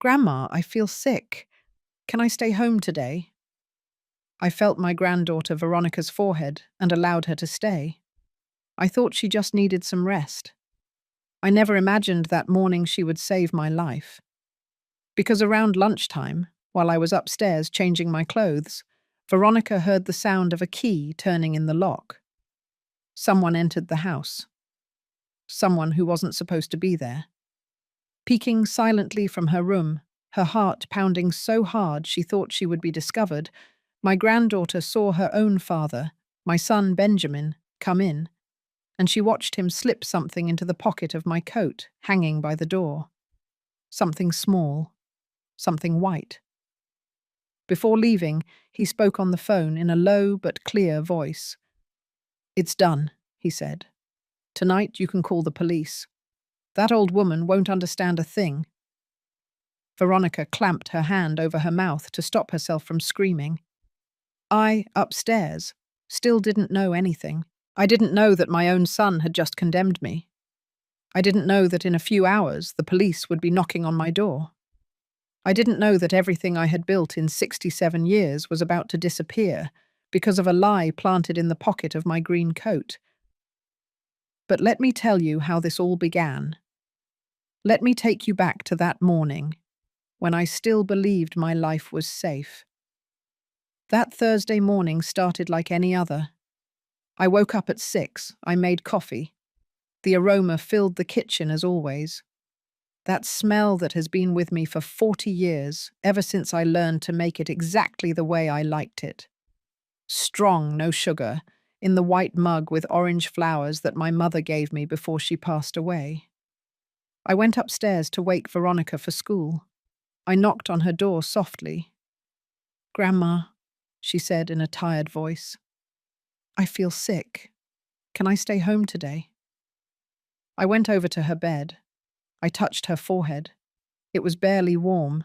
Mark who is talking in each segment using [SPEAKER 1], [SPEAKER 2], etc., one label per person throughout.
[SPEAKER 1] Grandma, I feel sick. Can I stay home today? I felt my granddaughter Veronica's forehead and allowed her to stay. I thought she just needed some rest. I never imagined that morning she would save my life. Because around lunchtime, while I was upstairs changing my clothes, Veronica heard the sound of a key turning in the lock. Someone entered the house. Someone who wasn't supposed to be there. Peeking silently from her room, her heart pounding so hard she thought she would be discovered, my granddaughter saw her own father, my son Benjamin, come in, and she watched him slip something into the pocket of my coat hanging by the door. Something small, something white. Before leaving, he spoke on the phone in a low but clear voice. "It's done," he said. "Tonight you can call the police. That old woman won't understand a thing." Veronica clamped her hand over her mouth to stop herself from screaming. I, upstairs, still didn't know anything. I didn't know that my own son had just condemned me. I didn't know that in a few hours the police would be knocking on my door. I didn't know that everything I had built in 67 years was about to disappear because of a lie planted in the pocket of my green coat. But let me tell you how this all began. Let me take you back to that morning, when I still believed my life was safe. That Thursday morning started like any other. I woke up at 6, I made coffee. The aroma filled the kitchen as always. That smell that has been with me for 40 years, ever since I learned to make it exactly the way I liked it. Strong, no sugar, in the white mug with orange flowers that my mother gave me before she passed away. I went upstairs to wake Veronica for school. I knocked on her door softly. "Grandma," she said in a tired voice, "I feel sick. Can I stay home today?" I went over to her bed. I touched her forehead. It was barely warm,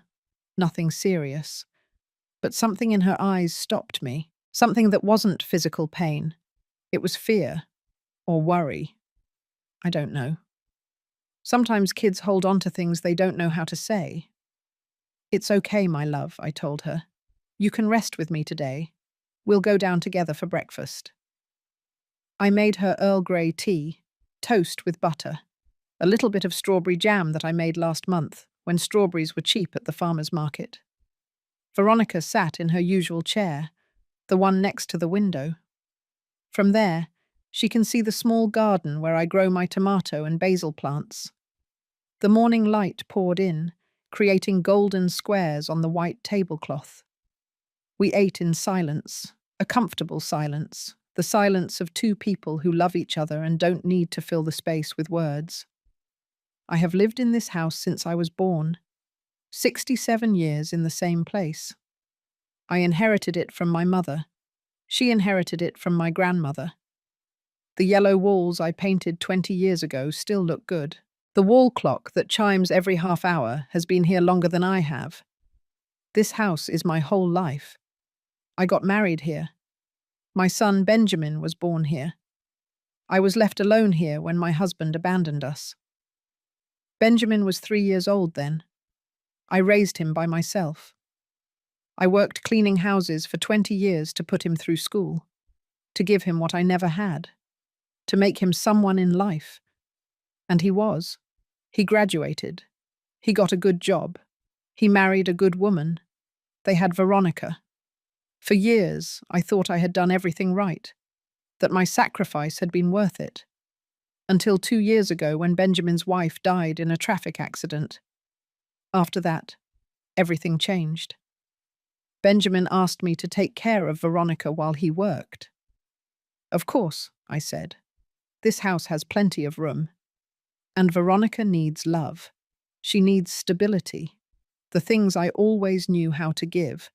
[SPEAKER 1] nothing serious. But something in her eyes stopped me, something that wasn't physical pain. It was fear, or worry. I don't know. Sometimes kids hold on to things they don't know how to say. "It's okay, my love," I told her. "You can rest with me today. We'll go down together for breakfast." I made her Earl Grey tea, toast with butter, a little bit of strawberry jam that I made last month when strawberries were cheap at the farmer's market. Veronica sat in her usual chair, the one next to the window. From there, she can see the small garden where I grow my tomato and basil plants. The morning light poured in, creating golden squares on the white tablecloth. We ate in silence, a comfortable silence, the silence of two people who love each other and don't need to fill the space with words. I have lived in this house since I was born, 67 years in the same place. I inherited it from my mother. She inherited it from my grandmother. The yellow walls I painted 20 years ago still look good. The wall clock that chimes every half hour has been here longer than I have. This house is my whole life. I got married here. My son Benjamin was born here. I was left alone here when my husband abandoned us. Benjamin was 3 years old then. I raised him by myself. I worked cleaning houses for 20 years to put him through school, to give him what I never had, to make him someone in life. And he was. He graduated. He got a good job. He married a good woman. They had Veronica. For years, I thought I had done everything right, that my sacrifice had been worth it. Until 2 years ago when Benjamin's wife died in a traffic accident. After that, everything changed. Benjamin asked me to take care of Veronica while he worked. "Of course," I said. "This house has plenty of room. And Veronica needs love. She needs stability, the things I always knew how to give."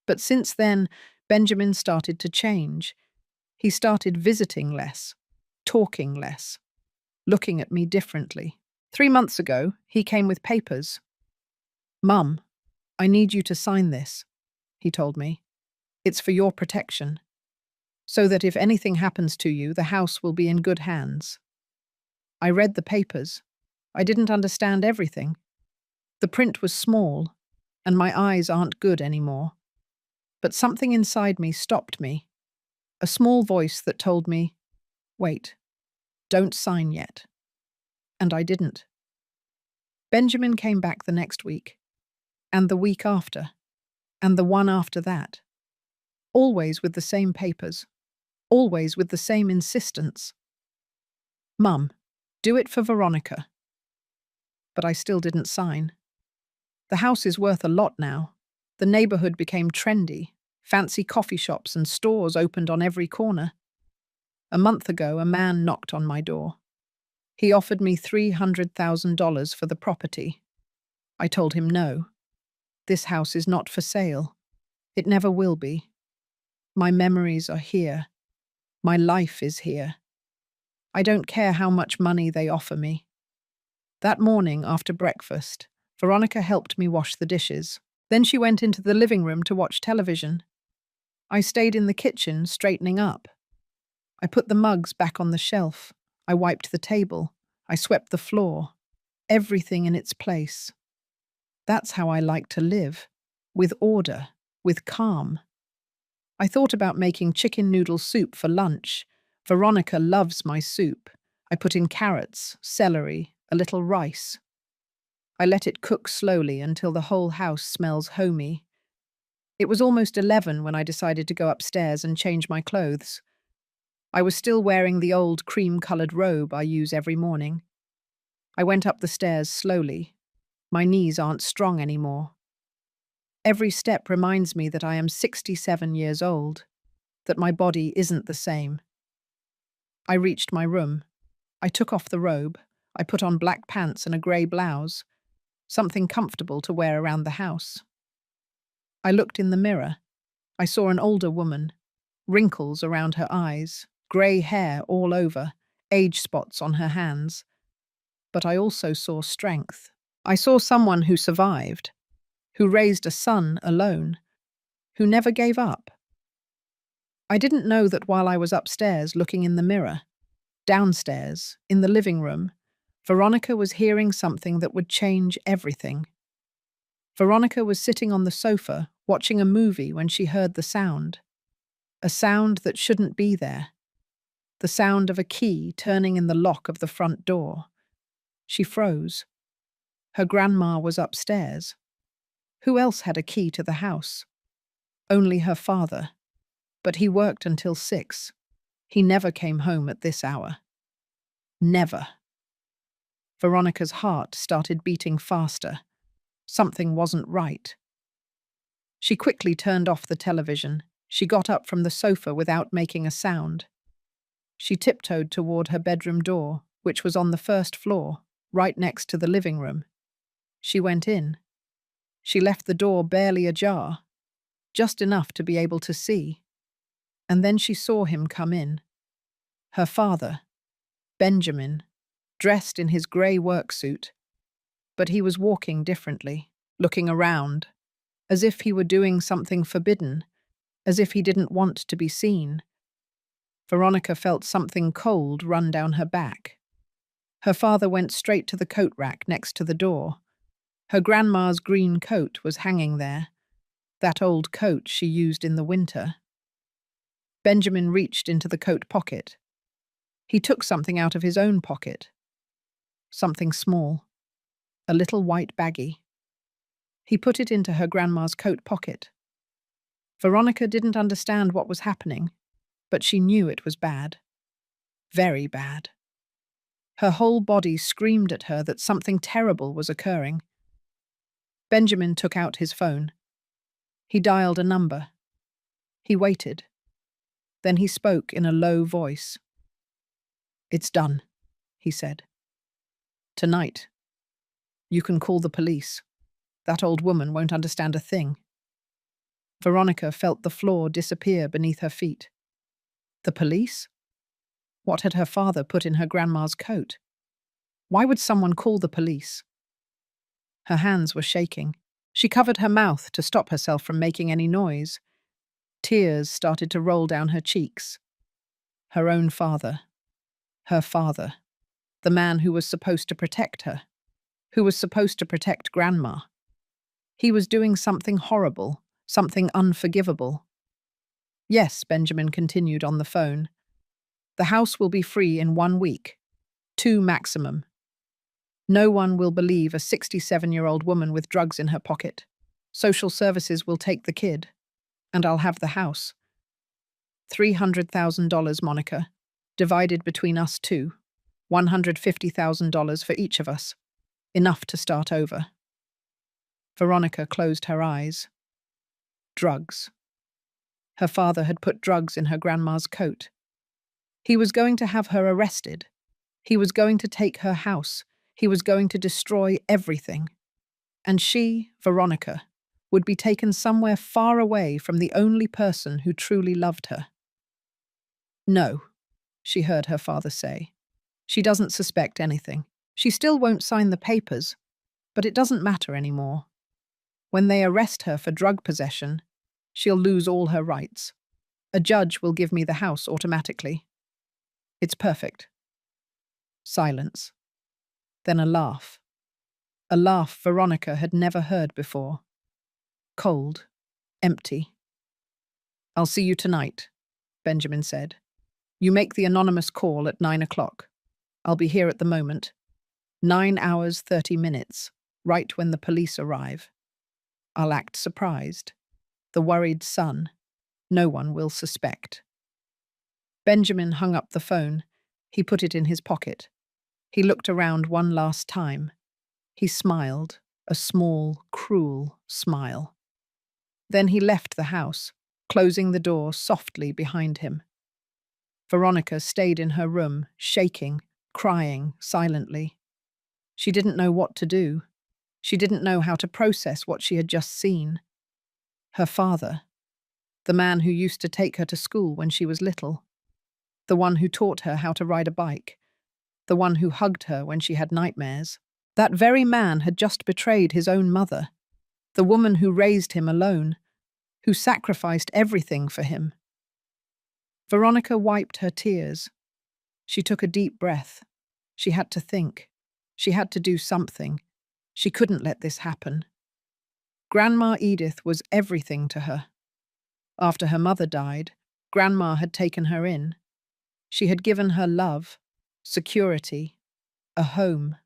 [SPEAKER 1] But since then, Benjamin started to change. He started visiting less, talking less, looking at me differently. 3 months ago, he came with papers. "Mum, I need you to sign this," he told me. "It's for your protection, so that if anything happens to you, the house will be in good hands." I read the papers. I didn't understand everything. The print was small, and my eyes aren't good anymore. But something inside me stopped me, a small voice that told me, wait, don't sign yet. And I didn't. Benjamin came back the next week, and the week after, and the one after that. Always with the same papers, always with the same insistence. Mum, do it for Veronica. But I still didn't sign. The house is worth a lot now. The neighborhood became trendy. Fancy coffee shops and stores opened on every corner. A month ago, a man knocked on my door. He offered me $300,000 for the property. I told him no. This house is not for sale. It never will be. My memories are here. My life is here. I don't care how much money they offer me. That morning, after breakfast, Veronica helped me wash the dishes. Then she went into the living room to watch television. I stayed in the kitchen, straightening up. I put the mugs back on the shelf. I wiped the table. I swept the floor. Everything in its place. That's how I like to live. With order. With calm. I thought about making chicken noodle soup for lunch. Veronica loves my soup. I put in carrots, celery, a little rice. I let it cook slowly until the whole house smells homey. It was almost 11 when I decided to go upstairs and change my clothes. I was still wearing the old cream-colored robe I use every morning. I went up the stairs slowly. My knees aren't strong anymore. Every step reminds me that I am 67 years old, that my body isn't the same. I reached my room. I took off the robe. I put on black pants and a grey blouse, something comfortable to wear around the house. I looked in the mirror. I saw an older woman, wrinkles around her eyes, grey hair all over, age spots on her hands. But I also saw strength. I saw someone who survived, who raised a son alone, who never gave up. I didn't know that while I was upstairs looking in the mirror, downstairs, in the living room, Veronica was hearing something that would change everything. Veronica was sitting on the sofa, watching a movie when she heard the sound. A sound that shouldn't be there. The sound of a key turning in the lock of the front door. She froze. Her grandma was upstairs. Who else had a key to the house? Only her father. But he worked until 6. He never came home at this hour. Never. Veronica's heart started beating faster. Something wasn't right. She quickly turned off the television. She got up from the sofa without making a sound. She tiptoed toward her bedroom door, which was on the first floor, right next to the living room. She went in. She left the door barely ajar, just enough to be able to see. And then she saw him come in. Her father, Benjamin, dressed in his grey work suit. But he was walking differently, looking around, as if he were doing something forbidden, as if he didn't want to be seen. Veronica felt something cold run down her back. Her father went straight to the coat rack next to the door. Her grandma's green coat was hanging there, that old coat she used in the winter. Benjamin reached into the coat pocket. He took something out of his own pocket. Something small. A little white baggie. He put it into her grandma's coat pocket. Veronica didn't understand what was happening, but she knew it was bad. Very bad. Her whole body screamed at her that something terrible was occurring. Benjamin took out his phone. He dialed a number. He waited. Then he spoke in a low voice. "It's done," he said. "Tonight. You can call the police. That old woman won't understand a thing." Veronica felt the floor disappear beneath her feet. The police? What had her father put in her grandma's coat? Why would someone call the police? Her hands were shaking. She covered her mouth to stop herself from making any noise. Tears started to roll down her cheeks. Her own father. Her father. The man who was supposed to protect her. who was supposed to protect Grandma. He was doing something horrible, something unforgivable. Yes, Benjamin continued on the phone. The house will be free in 1 week. 2 maximum. No one will believe a 67-year-old woman with drugs in her pocket. Social services will take the kid, and I'll have the house. $300,000, Monica, divided between us two. $150,000 for each of us. Enough to start over. Veronica closed her eyes. Drugs. Her father had put drugs in her grandma's coat. He was going to have her arrested. He was going to take her house. He was going to destroy everything. And she, Veronica, would be taken somewhere far away from the only person who truly loved her. No, she heard her father say. She doesn't suspect anything. She still won't sign the papers, but it doesn't matter anymore. When they arrest her for drug possession, she'll lose all her rights. A judge will give me the house automatically. It's perfect. Silence. Then a laugh. A laugh Veronica had never heard before. Cold. Empty. I'll see you tonight, Benjamin said. You make the anonymous call at 9 o'clock. I'll be here at the moment. 9 hours, 30 minutes, right when the police arrive. I'll act surprised. The worried son. No one will suspect. Benjamin hung up the phone. He put it in his pocket. He looked around one last time. He smiled, a small, cruel smile. Then he left the house, closing the door softly behind him. Veronica stayed in her room, shaking, crying silently. She didn't know what to do. She didn't know how to process what she had just seen. Her father, the man who used to take her to school when she was little, the one who taught her how to ride a bike, the one who hugged her when she had nightmares. That very man had just betrayed his own mother, the woman who raised him alone, who sacrificed everything for him. Veronica wiped her tears. She took a deep breath. She had to think. She had to do something. She couldn't let this happen. Grandma Edith was everything to her. After her mother died, Grandma had taken her in. She had given her love, security, a home.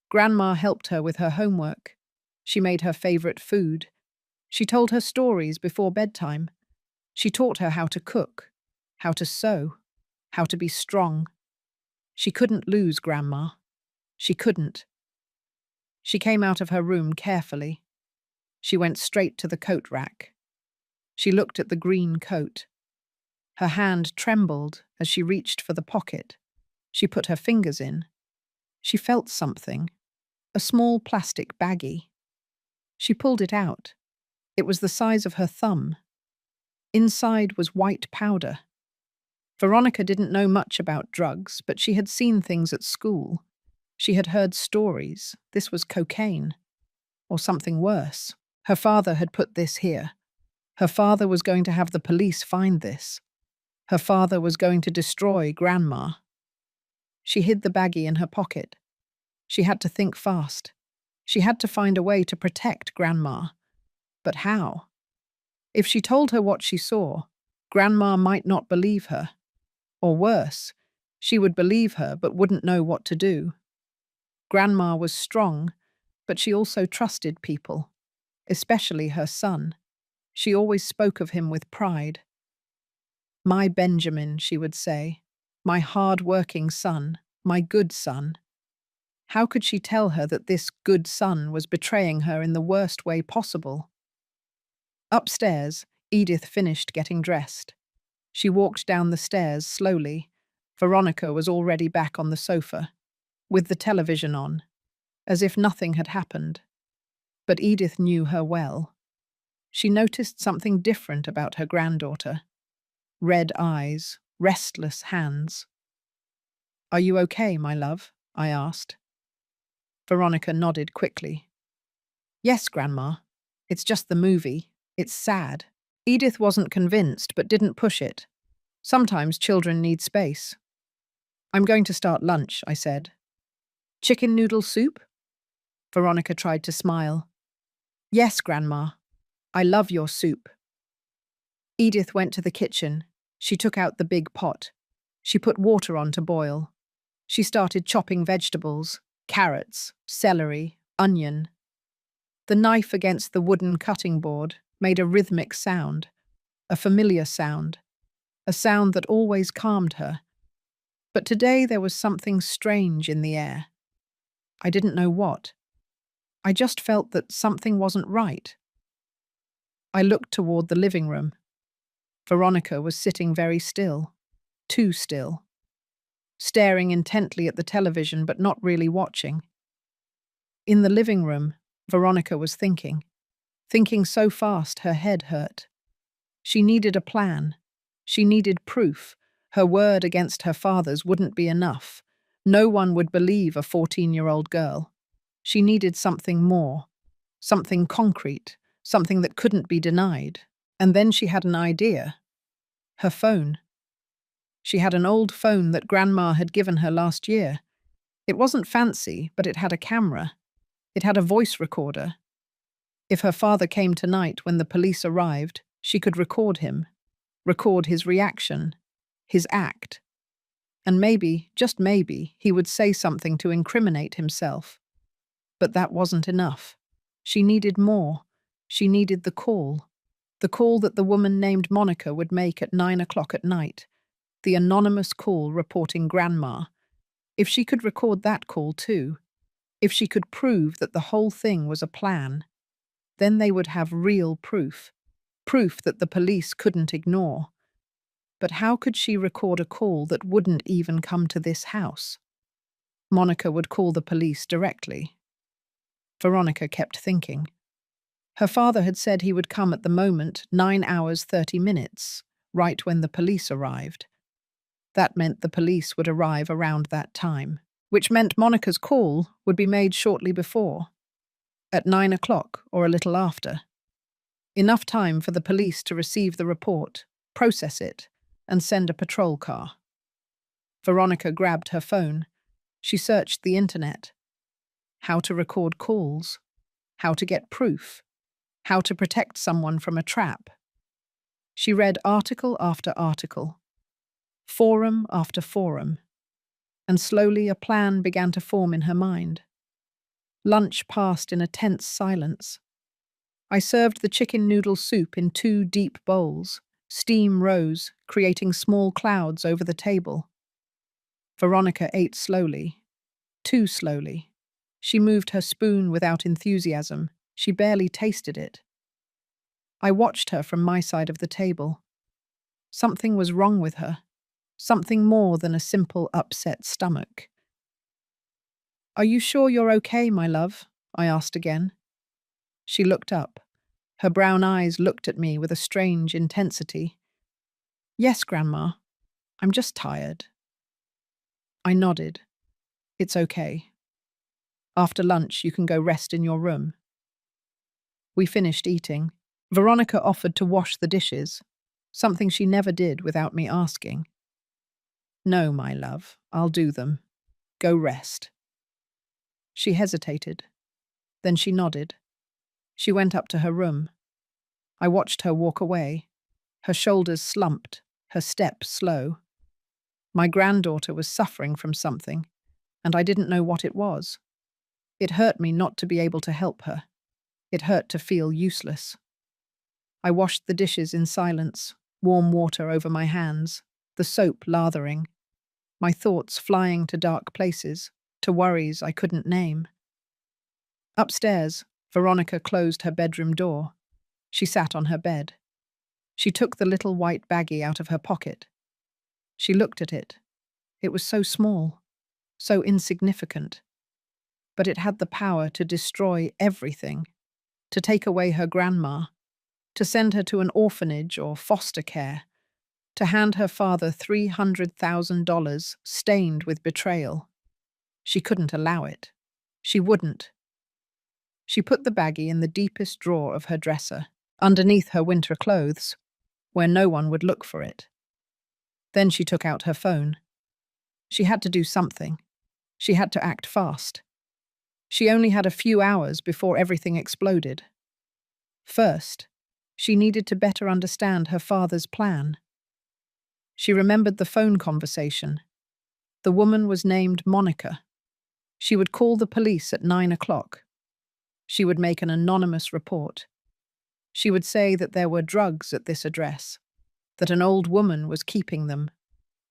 [SPEAKER 1] Grandma helped her with her homework. She made her favorite food. She told her stories before bedtime. She taught her how to cook, how to sew, how to be strong. She couldn't lose Grandma. She couldn't. She came out of her room carefully. She went straight to the coat rack. She looked at the green coat. Her hand trembled as she reached for the pocket. She put her fingers in. She felt something, a small plastic baggie. She pulled it out. It was the size of her thumb. Inside was white powder. Veronica didn't know much about drugs, but she had seen things at school. She had heard stories. This was cocaine. Or something worse. Her father had put this here. Her father was going to have the police find this. Her father was going to destroy Grandma. She hid the baggie in her pocket. She had to think fast. She had to find a way to protect Grandma. But how? If she told her what she saw, Grandma might not believe her. Or worse, she would believe her but wouldn't know what to do. Grandma was strong, but she also trusted people, especially her son. She always spoke of him with pride. My Benjamin, she would say, my hard-working son, my good son. How could she tell her that this good son was betraying her in the worst way possible? Upstairs, Edith finished getting dressed. She walked down the stairs slowly. Veronica was already back on the sofa, with the television on, as if nothing had happened. But Edith knew her well. She noticed something different about her granddaughter. Red eyes, restless hands. Are you okay, my love? I asked. Veronica nodded quickly. Yes, Grandma. It's just the movie. It's sad. Edith wasn't convinced, but didn't push it. Sometimes children need space. I'm going to start lunch, I said. Chicken noodle soup? Veronica tried to smile. Yes, Grandma. I love your soup. Edith went to the kitchen. She took out the big pot. She put water on to boil. She started chopping vegetables, carrots, celery, onion. The knife against the wooden cutting board made a rhythmic sound, a familiar sound, a sound that always calmed her. But today there was something strange in the air. I didn't know what. I just felt that something wasn't right. I looked toward the living room. Veronica was sitting very still, too still, staring intently at the television but not really watching. In the living room, Veronica was thinking so fast her head hurt. She needed a plan. She needed proof. Her word against her father's wouldn't be enough. No one would believe a 14-year-old girl. She needed something more, something concrete, something that couldn't be denied. And then she had an idea. Her phone. She had an old phone that Grandma had given her last year. It wasn't fancy, but it had a camera. It had a voice recorder. If her father came tonight when the police arrived, she could record him, record his reaction, his act. And maybe, just maybe, he would say something to incriminate himself. But that wasn't enough. She needed more. She needed the call. The call that the woman named Monica would make at 9 o'clock at night. The anonymous call reporting Grandma. If she could record that call too, if she could prove that the whole thing was a plan, then they would have real proof. Proof that the police couldn't ignore. But how could she record a call that wouldn't even come to this house? Monica would call the police directly. Veronica kept thinking. Her father had said he would come at the moment 9 hours 30 minutes, right when the police arrived. That meant the police would arrive around that time, which meant Monica's call would be made shortly before, at 9 o'clock or a little after. Enough time for the police to receive the report, process it, and send a patrol car. Veronica grabbed her phone. She searched the internet. How to record calls. How to get proof. How to protect someone from a trap. She read article after article, forum after forum, and slowly a plan began to form in her mind. Lunch passed in a tense silence. I served the chicken noodle soup in 2 deep bowls. Steam rose, creating small clouds over the table. Veronica ate slowly, too slowly. She moved her spoon without enthusiasm. She barely tasted it. I watched her from my side of the table. Something was wrong with her. Something more than a simple upset stomach. "Are you sure you're okay, my love?" I asked again. She looked up. Her brown eyes looked at me with a strange intensity. "Yes, Grandma. I'm just tired." I nodded. "It's okay. After lunch, you can go rest in your room." We finished eating. Veronica offered to wash the dishes, something she never did without me asking. "No, my love, I'll do them. Go rest." She hesitated. Then she nodded. She went up to her room. I watched her walk away. Her shoulders slumped, her step slow. My granddaughter was suffering from something, and I didn't know what it was. It hurt me not to be able to help her. It hurt to feel useless. I washed the dishes in silence, warm water over my hands, the soap lathering, my thoughts flying to dark places, to worries I couldn't name. Upstairs, Veronica closed her bedroom door. She sat on her bed. She took the little white baggie out of her pocket. She looked at it. It was so small, so insignificant. But it had the power to destroy everything, to take away her grandma, to send her to an orphanage or foster care, to hand her father $300,000 stained with betrayal. She couldn't allow it. She wouldn't. She put the baggie in the deepest drawer of her dresser, underneath her winter clothes, where no one would look for it. Then she took out her phone. She had to do something. She had to act fast. She only had a few hours before everything exploded. First, she needed to better understand her father's plan. She remembered the phone conversation. The woman was named Monica. She would call the police at 9 o'clock. She would make an anonymous report. She would say that there were drugs at this address, that an old woman was keeping them.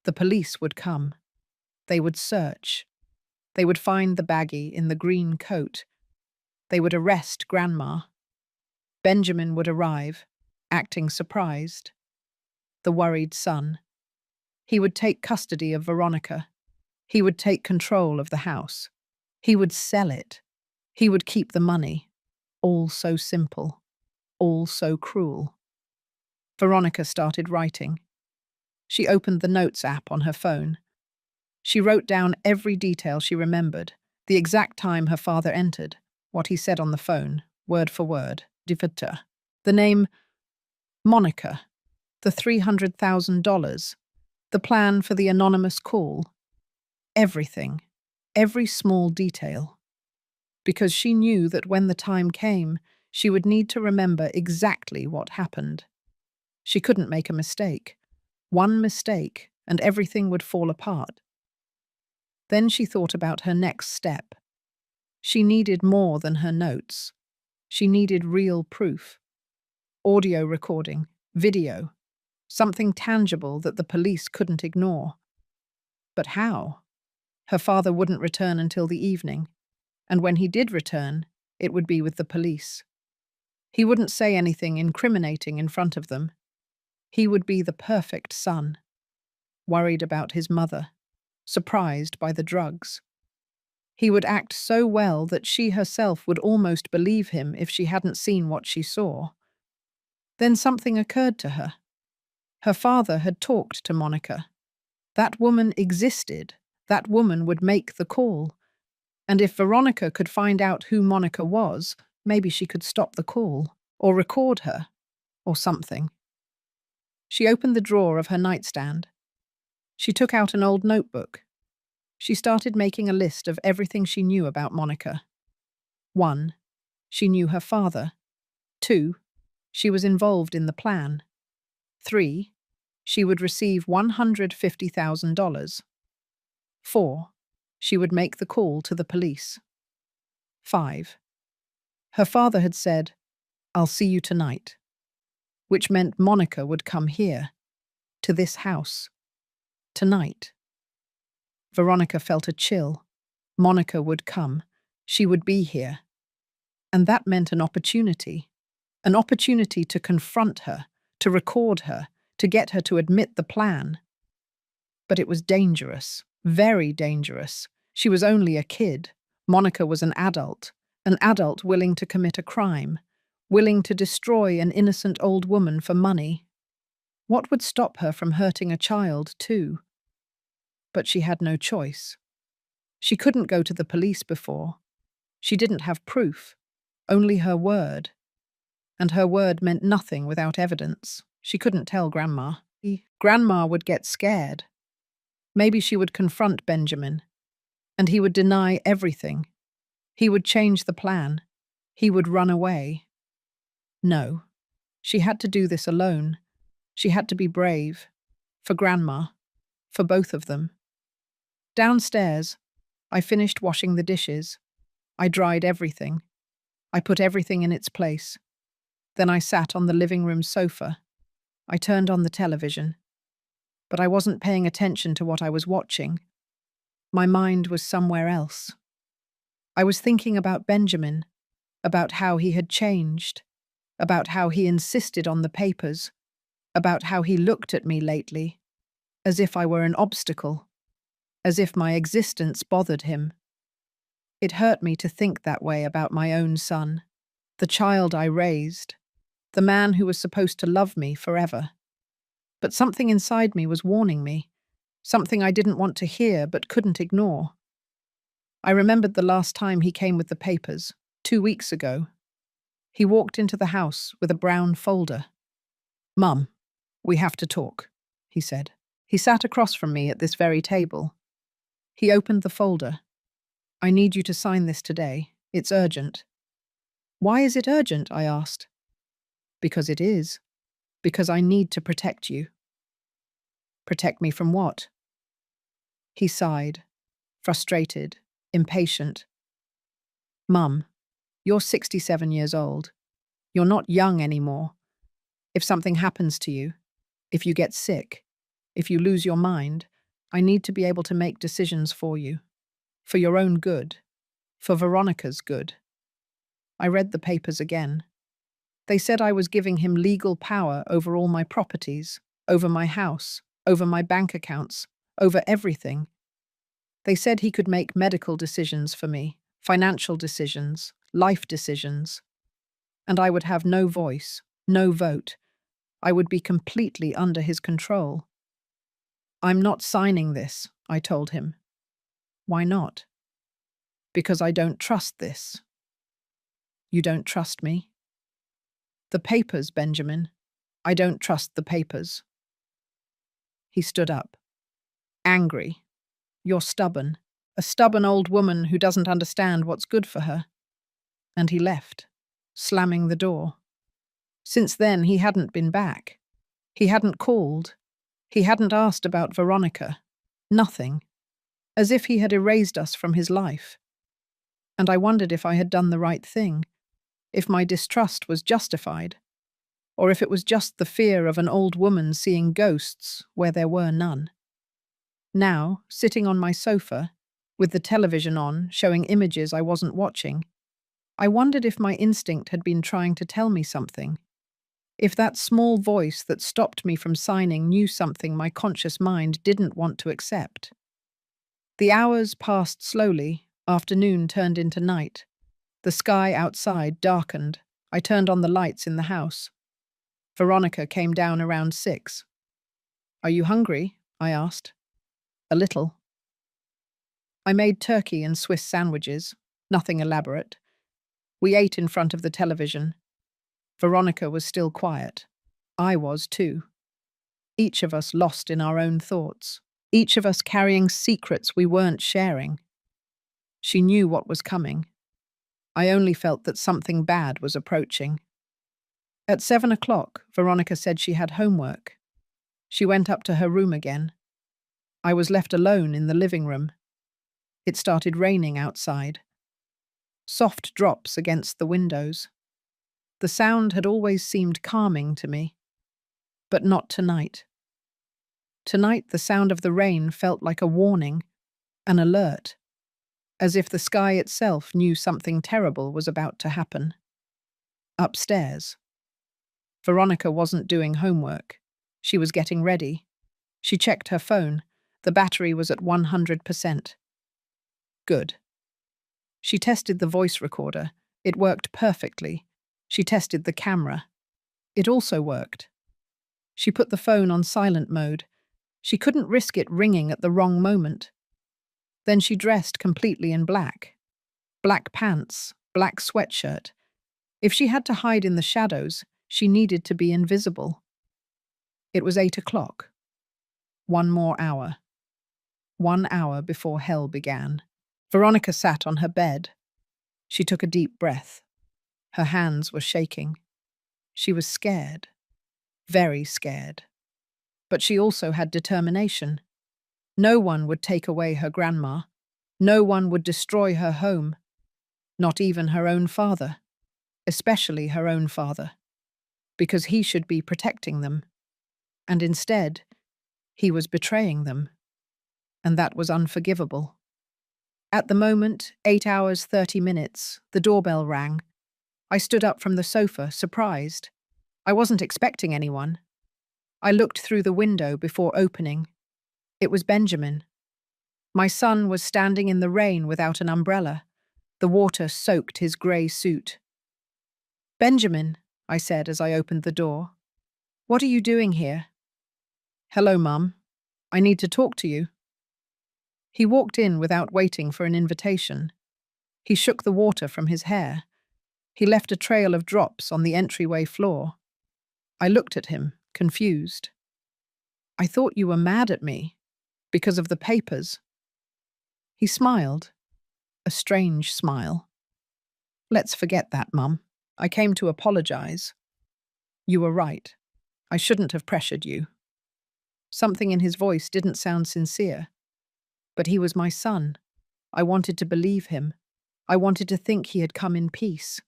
[SPEAKER 1] The police would come. They would search. They would find the baggie in the green coat. They would arrest Grandma. Benjamin would arrive, acting surprised. The worried son. He would take custody of Veronica. He would take control of the house. He would sell it. He would keep the money. All so simple. All so cruel. Veronica started writing. She opened the notes app on her phone. She wrote down every detail she remembered, the exact time her father entered, what he said on the phone, word for word, the name Monica, the $300,000, the plan for the anonymous call, everything, every small detail. Because she knew that when the time came, she would need to remember exactly what happened. She couldn't make a mistake. One mistake, and everything would fall apart. Then she thought about her next step. She needed more than her notes. She needed real proof. Audio recording, video, something tangible that the police couldn't ignore. But how? Her father wouldn't return until the evening, and when he did return, it would be with the police. He wouldn't say anything incriminating in front of them. He would be the perfect son, worried about his mother, surprised by the drugs. He would act so well that she herself would almost believe him if she hadn't seen what she saw. Then something occurred to her. Her father had talked to Monica. That woman existed. That woman would make the call. And if Veronica could find out who Monica was, maybe she could stop the call, or record her, or something. She opened the drawer of her nightstand. She took out an old notebook. She started making a list of everything she knew about Monica. 1. She knew her father. 2. She was involved in the plan. 3. She would receive $150,000. 4. She would make the call to the police. 5. Her father had said, "I'll see you tonight," which meant Monica would come here, to this house, tonight. Veronica felt a chill. Monica would come. She would be here. And that meant an opportunity to confront her, to record her, to get her to admit the plan. But it was dangerous, very dangerous. She was only a kid. Monica was an adult willing to commit a crime, willing to destroy an innocent old woman for money. What would stop her from hurting a child, too? But she had no choice. She couldn't go to the police before. She didn't have proof, only her word. And her word meant nothing without evidence. She couldn't tell Grandma. Grandma would get scared. Maybe she would confront Benjamin, and he would deny everything. He would change the plan. He would run away. No, she had to do this alone. She had to be brave. For Grandma. For both of them. Downstairs, I finished washing the dishes. I dried everything. I put everything in its place. Then I sat on the living room sofa. I turned on the television. But I wasn't paying attention to what I was watching. My mind was somewhere else. I was thinking about Benjamin, about how he had changed, about how he insisted on the papers, about how he looked at me lately, as if I were an obstacle, as if my existence bothered him. It hurt me to think that way about my own son, the child I raised, the man who was supposed to love me forever. But something inside me was warning me, something I didn't want to hear but couldn't ignore. I remembered the last time he came with the papers, 2 weeks ago. He walked into the house with a brown folder. "Mum, we have to talk," he said. He sat across from me at this very table. He opened the folder. I need you to sign this today. It's urgent. Why is it urgent? I asked. Because it is. Because I need to protect you. Protect me from what? He sighed, frustrated, impatient. Mum, you're 67 years old. You're not young anymore. If something happens to you, if you get sick, if you lose your mind, I need to be able to make decisions for you. For your own good. For Veronica's good. I read the papers again. They said I was giving him legal power over all my properties, over my house, over my bank accounts, over everything. They said he could make medical decisions for me, financial decisions, life decisions. And I would have no voice, no vote. I would be completely under his control. I'm not signing this, I told him. Why not? Because I don't trust this. You don't trust me? The papers, Benjamin. I don't trust the papers. He stood up. Angry. You're stubborn. A stubborn old woman who doesn't understand what's good for her. And he left, slamming the door. Since then, he hadn't been back. He hadn't called. He hadn't asked about Veronica. Nothing. As if he had erased us from his life. And I wondered if I had done the right thing, if my distrust was justified, or if it was just the fear of an old woman seeing ghosts where there were none. Now, sitting on my sofa, with the television on, showing images I wasn't watching, I wondered if my instinct had been trying to tell me something. If that small voice that stopped me from signing knew something my conscious mind didn't want to accept. The hours passed slowly, afternoon turned into night. The sky outside darkened. I turned on the lights in the house. Veronica came down around 6. Are you hungry? I asked. A little. I made turkey and Swiss sandwiches, nothing elaborate. We ate in front of the television. Veronica was still quiet. I was too. Each of us lost in our own thoughts. Each of us carrying secrets we weren't sharing. She knew what was coming. I only felt that something bad was approaching. At 7 o'clock, Veronica said she had homework. She went up to her room again. I was left alone in the living room. It started raining outside. Soft drops against the windows. The sound had always seemed calming to me. But not tonight. Tonight, the sound of the rain felt like a warning, an alert, as if the sky itself knew something terrible was about to happen. Upstairs. Veronica wasn't doing homework. She was getting ready. She checked her phone. The battery was at 100%. Good. She tested the voice recorder. It worked perfectly. She tested the camera. It also worked. She put the phone on silent mode. She couldn't risk it ringing at the wrong moment. Then she dressed completely in black. Black pants, black sweatshirt. If she had to hide in the shadows, she needed to be invisible. It was 8 o'clock. 1 more hour. 1 hour before hell began. Veronica sat on her bed. She took a deep breath. Her hands were shaking. She was scared. Very scared. But she also had determination. No one would take away her grandma. No one would destroy her home. Not even her own father. Especially her own father. Because he should be protecting them. And instead, he was betraying them. And that was unforgivable. At the moment, 8 hours 30 minutes, the doorbell rang. I stood up from the sofa, surprised. I wasn't expecting anyone. I looked through the window before opening. It was Benjamin. My son was standing in the rain without an umbrella. The water soaked his grey suit. Benjamin, I said as I opened the door. What are you doing here? Hello, Mum. I need to talk to you. He walked in without waiting for an invitation. He shook the water from his hair. He left a trail of drops on the entryway floor. I looked at him, confused. I thought you were mad at me, because of the papers. He smiled. a strange smile. Let's forget that, Mum. I came to apologize. You were right. I shouldn't have pressured you. Something in his voice didn't sound sincere. But he was my son. I wanted to believe him. I wanted to think he had come in peace.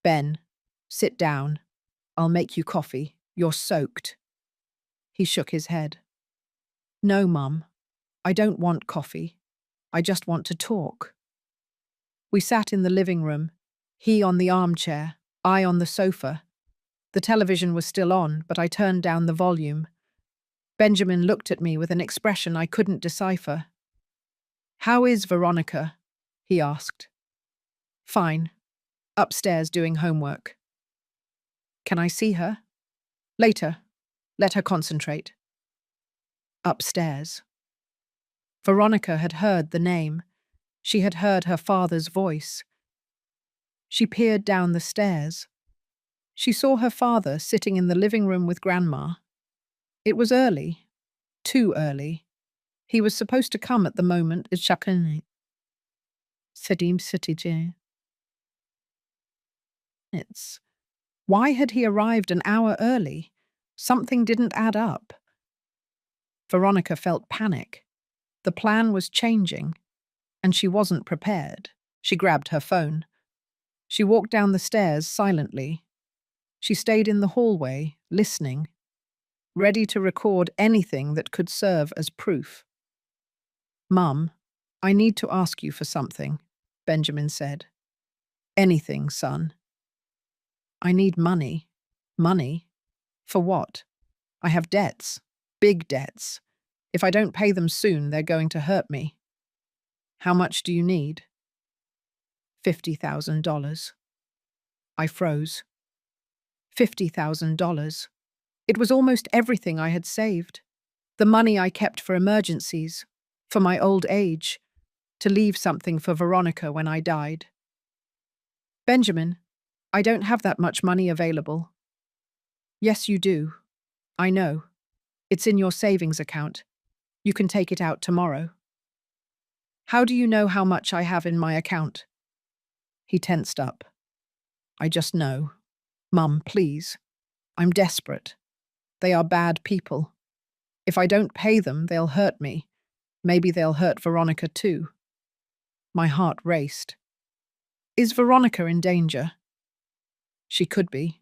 [SPEAKER 1] Ben, sit down. I'll make you coffee. You're soaked. He shook his head. No, Mum. I don't want coffee. I just want to talk. We sat in the living room, he on the armchair, I on the sofa. The television was still on, but I turned down the volume. Benjamin looked at me with an expression I couldn't decipher. How is Veronica? He asked. Fine. Upstairs doing homework. Can I see her? Later. Let her concentrate. Upstairs. Veronica had heard the name. She had heard her father's voice. She peered down the stairs. She saw her father sitting in the living room with Grandma. It was early. Too early. He was supposed to come at the moment it's chacun. Why had he arrived an hour early? Something didn't add up. Veronica felt panic. The plan was changing, and she wasn't prepared. She grabbed her phone. She walked down the stairs silently. She stayed in the hallway, listening, ready to record anything that could serve as proof. Mum, I need to ask you for something, Benjamin said. Anything, son. I need money. Money? For what? I have debts. Big debts. If I don't pay them soon, they're going to hurt me. How much do you need? $50,000. I froze. $50,000. It was almost everything I had saved. The money I kept for emergencies, for my old age, to leave something for Veronica when I died. Benjamin, I don't have that much money available. Yes, you do. I know. It's in your savings account. You can take it out tomorrow. How do you know how much I have in my account? He tensed up. I just know. Mum, please. I'm desperate. They are bad people. If I don't pay them, they'll hurt me. Maybe they'll hurt Veronica too. My heart raced. Is Veronica in danger? She could be,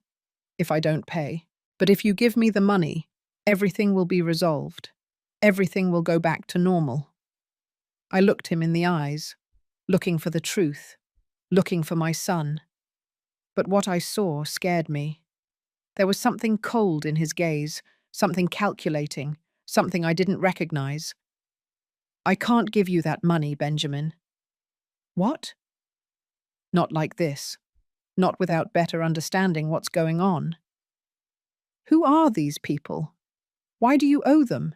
[SPEAKER 1] if I don't pay. But if you give me the money, everything will be resolved. Everything will go back to normal. I looked him in the eyes, looking for the truth, looking for my son. But what I saw scared me. There was something cold in his gaze, something calculating, something I didn't recognize. I can't give you that money, Benjamin. What? Not like this. Not without better understanding what's going on. Who are these people? Why do you owe them?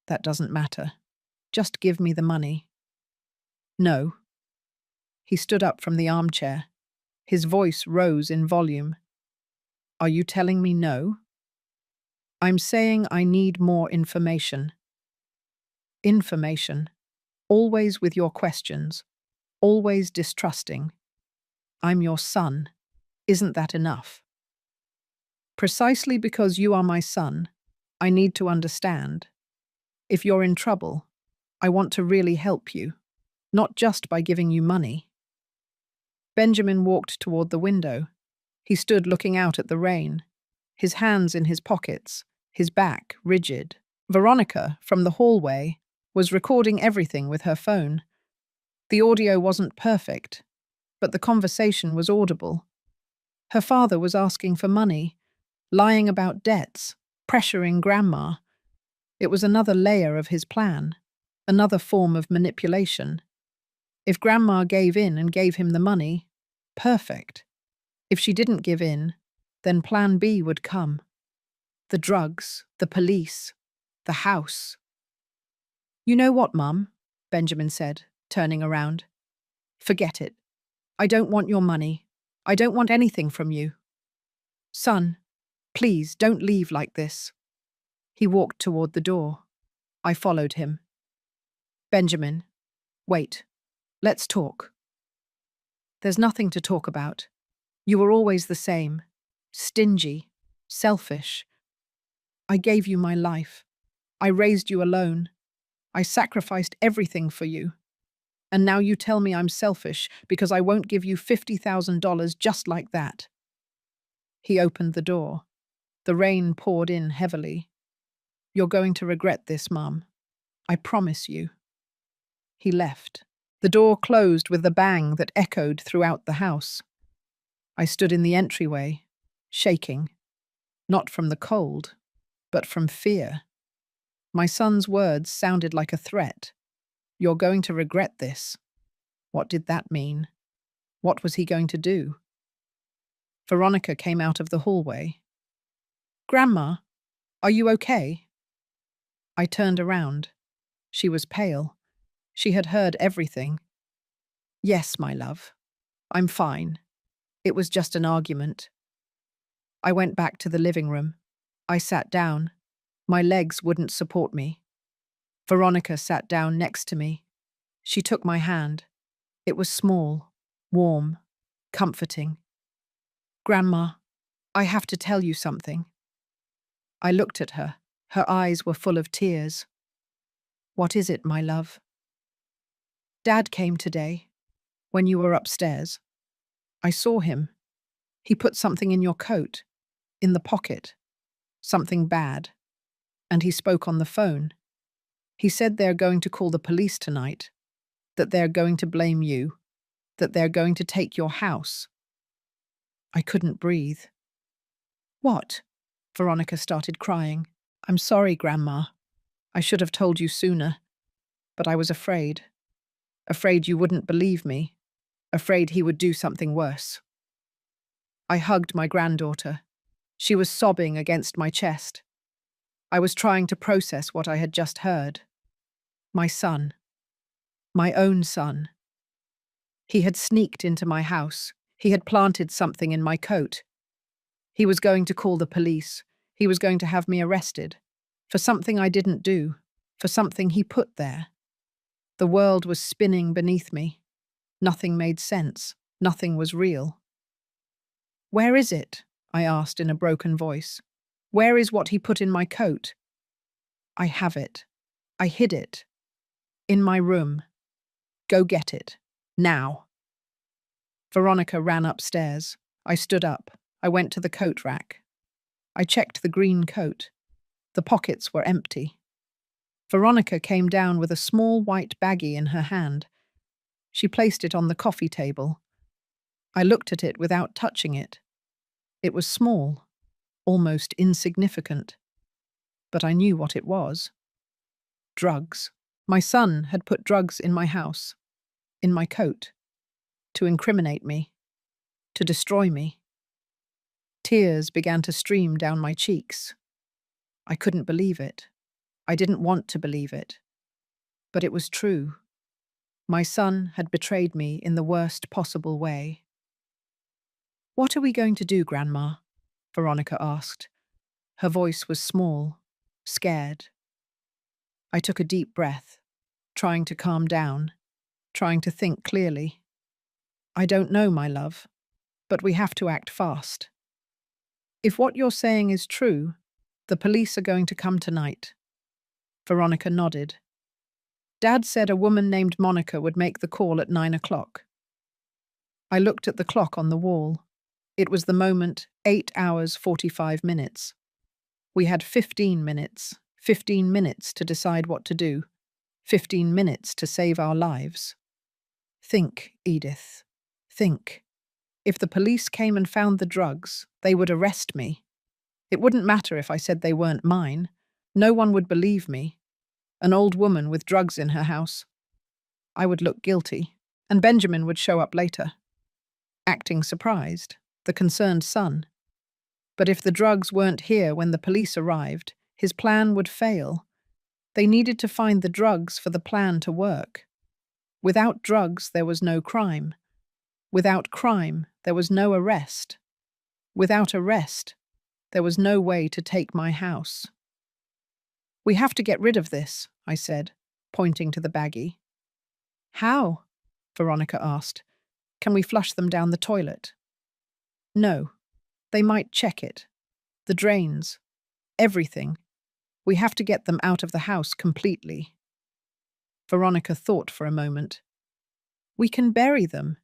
[SPEAKER 1] That doesn't matter. Just give me the money. No. He stood up from the armchair. His voice rose in volume. Are you telling me no? I'm saying I need more information. Information. Always with your questions. Always distrusting. I'm your son. Isn't that enough? Precisely because you are my son, I need to understand. If you're in trouble, I want to really help you, not just by giving you money. Benjamin walked toward the window. He stood looking out at the rain, his hands in his pockets, his back rigid. Veronica, from the hallway, was recording everything with her phone. The audio wasn't perfect, but the conversation was audible. Her father was asking for money, lying about debts, pressuring Grandma. It was another layer of his plan, another form of manipulation. If Grandma gave in and gave him the money, perfect. If she didn't give in, then Plan B would come. The drugs, the police, the house. You know what, Mum? Benjamin said, turning around. Forget it. I don't want your money. I don't want anything from you. Son, please don't leave like this. He walked toward the door. I followed him. Benjamin, wait. Let's talk. There's nothing to talk about. You were always the same. Stingy. Selfish. I gave you my life. I raised you alone. I sacrificed everything for you. And now you tell me I'm selfish because I won't give you $50,000 just like that. He opened the door. The rain poured in heavily. You're going to regret this, Mum. I promise you. He left. The door closed with a bang that echoed throughout the house. I stood in the entryway, shaking, not from the cold, but from fear. My son's words sounded like a threat. You're going to regret this. What did that mean? What was he going to do? Veronica came out of the hallway. Grandma, are you okay? I turned around. She was pale. She had heard everything. Yes, my love. I'm fine. It was just an argument. I went back to the living room. I sat down. My legs wouldn't support me. Veronica sat down next to me. She took my hand. It was small, warm, comforting. Grandma, I have to tell you something. I looked at her. Her eyes were full of tears. What is it, my love? Dad came today, when you were upstairs. I saw him. He put something in your coat, in the pocket, something bad. And he spoke on the phone. He said they're going to call the police tonight, that they're going to blame you, that they're going to take your house. I couldn't breathe. What? Veronica started crying. I'm sorry, Grandma. I should have told you sooner. But I was afraid. Afraid you wouldn't believe me. Afraid he would do something worse. I hugged my granddaughter. She was sobbing against my chest. I was trying to process what I had just heard. My son. My own son. He had sneaked into my house. He had planted something in my coat. He was going to call the police. He was going to have me arrested. For something I didn't do. For something he put there. The world was spinning beneath me. Nothing made sense. Nothing was real. Where is it? I asked in a broken voice. Where is what he put in my coat? I have it. I hid it. In my room. Go get it. Now. Veronica ran upstairs. I stood up. I went to the coat rack. I checked the green coat. The pockets were empty. Veronica came down with a small white baggie in her hand. She placed it on the coffee table. I looked at it without touching it. It was small, almost insignificant. But I knew what it was. Drugs. My son had put drugs in my house, in my coat, to incriminate me, to destroy me. Tears began to stream down my cheeks. I couldn't believe it. I didn't want to believe it. But it was true. My son had betrayed me in the worst possible way. What are we going to do, Grandma? Veronica asked. Her voice was small, scared. I took a deep breath, trying to calm down, trying to think clearly. I don't know, my love, but we have to act fast. If what you're saying is true, the police are going to come tonight. Veronica nodded. Dad said a woman named Monica would make the call at 9 o'clock. I looked at the clock on the wall. It was the moment, 8 hours, 45 minutes. We had 15 minutes to decide what to do, 15 minutes to save our lives. Think, Edith, think. If the police came and found the drugs, they would arrest me. It wouldn't matter if I said they weren't mine. No one would believe me. An old woman with drugs in her house. I would look guilty, and Benjamin would show up later, acting surprised, the concerned son. But if the drugs weren't here when the police arrived, his plan would fail. They needed to find the drugs for the plan to work. Without drugs, there was no crime. Without crime, there was no arrest. Without arrest, there was no way to take my house. We have to get rid of this, I said, pointing to the baggie. How? Veronica asked. Can we flush them down the toilet? No. They might check it. The drains. Everything. We have to get them out of the house completely. Veronica thought for a moment. We can bury them.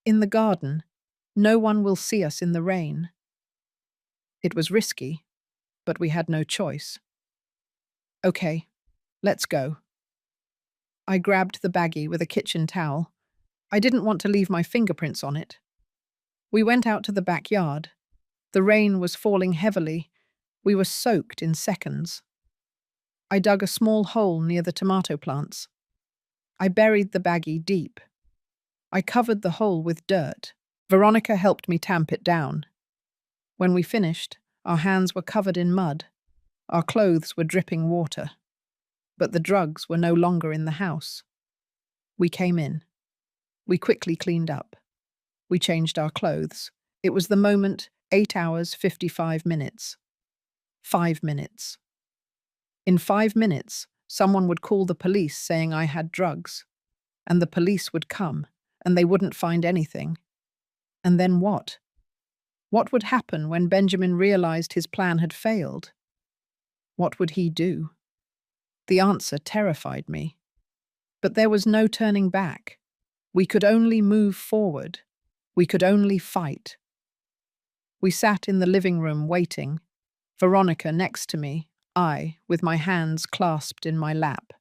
[SPEAKER 1] In the garden. No one will see us in the rain. It was risky, but we had no choice. Okay, let's go. I grabbed the baggie with a kitchen towel. I didn't want to leave my fingerprints on it. We went out to the backyard. The rain was falling heavily. We were soaked in seconds. I dug a small hole near the tomato plants. I buried the baggie deep. I covered the hole with dirt. Veronica helped me tamp it down. When we finished, our hands were covered in mud. Our clothes were dripping water. But the drugs were no longer in the house. We came in. We quickly cleaned up. We changed our clothes. It was the moment, 8 hours, 55 minutes. 5 minutes. In 5 minutes, someone would call the police saying I had drugs. And the police would come, and they wouldn't find anything. And then what? What would happen when Benjamin realized his plan had failed? What would he do? The answer terrified me. But there was no turning back. We could only move forward. We could only fight. We sat in the living room waiting, Veronica next to me, I with my hands clasped in my lap.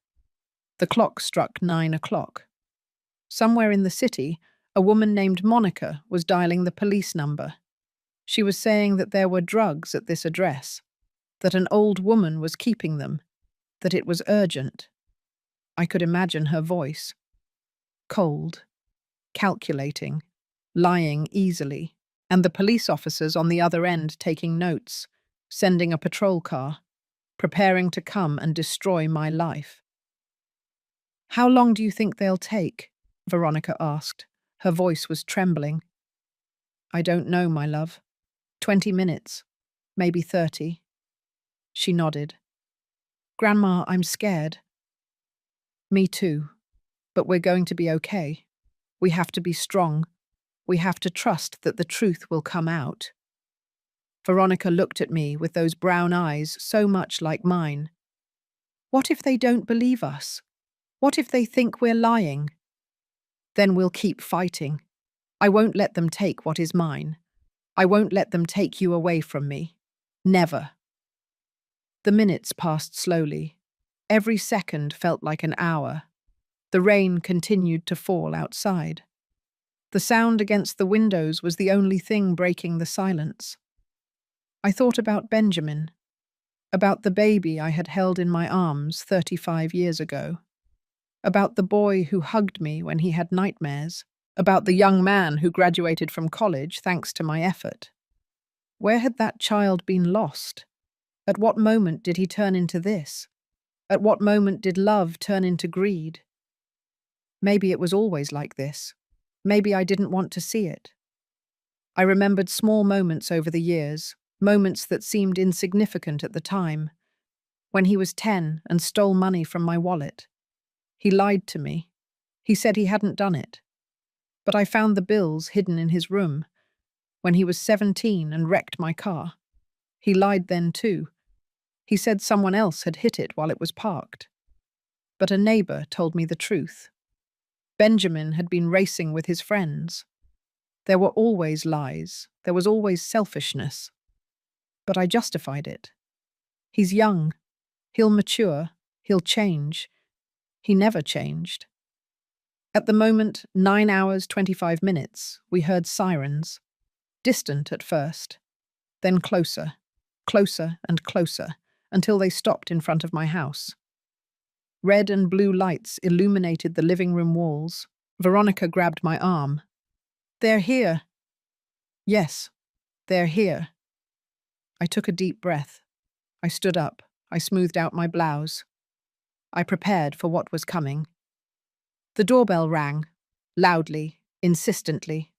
[SPEAKER 1] The clock struck 9 o'clock. Somewhere in the city, a woman named Monica was dialing the police number. She was saying that there were drugs at this address, that an old woman was keeping them, that it was urgent. I could imagine her voice. Cold, calculating, lying easily, and the police officers on the other end taking notes, sending a patrol car, preparing to come and destroy my life. How long do you think they'll take? Veronica asked. Her voice was trembling. I don't know, my love. 20 minutes, maybe 30. She nodded. Grandma, I'm scared. Me too. But we're going to be okay. We have to be strong. We have to trust that the truth will come out. Veronica looked at me with those brown eyes so much like mine. What if they don't believe us? What if they think we're lying? Then we'll keep fighting. I won't let them take what is mine. I won't let them take you away from me. Never. The minutes passed slowly. Every second felt like an hour. The rain continued to fall outside. The sound against the windows was the only thing breaking the silence. I thought about Benjamin, about the baby I had held in my arms 35 years ago, about the boy who hugged me when he had nightmares, about the young man who graduated from college thanks to my effort. Where had that child been lost? At what moment did he turn into this? At what moment did love turn into greed? Maybe it was always like this. Maybe I didn't want to see it. I remembered small moments over the years, moments that seemed insignificant at the time. When he was 10 and stole money from my wallet. He lied to me. He said he hadn't done it. But I found the bills hidden in his room. When he was 17 and wrecked my car. He lied then too. He said someone else had hit it while it was parked. But a neighbor told me the truth. Benjamin had been racing with his friends. There were always lies. There was always selfishness. But I justified it. He's young. He'll mature. He'll change. He never changed. At the moment, 9 hours, 25 minutes, we heard sirens. Distant at first. Then closer, closer and closer, until they stopped in front of my house. Red and blue lights illuminated the living room walls. Veronica grabbed my arm. They're here. Yes, they're here. I took a deep breath. I stood up. I smoothed out my blouse. I prepared for what was coming. The doorbell rang, loudly, insistently.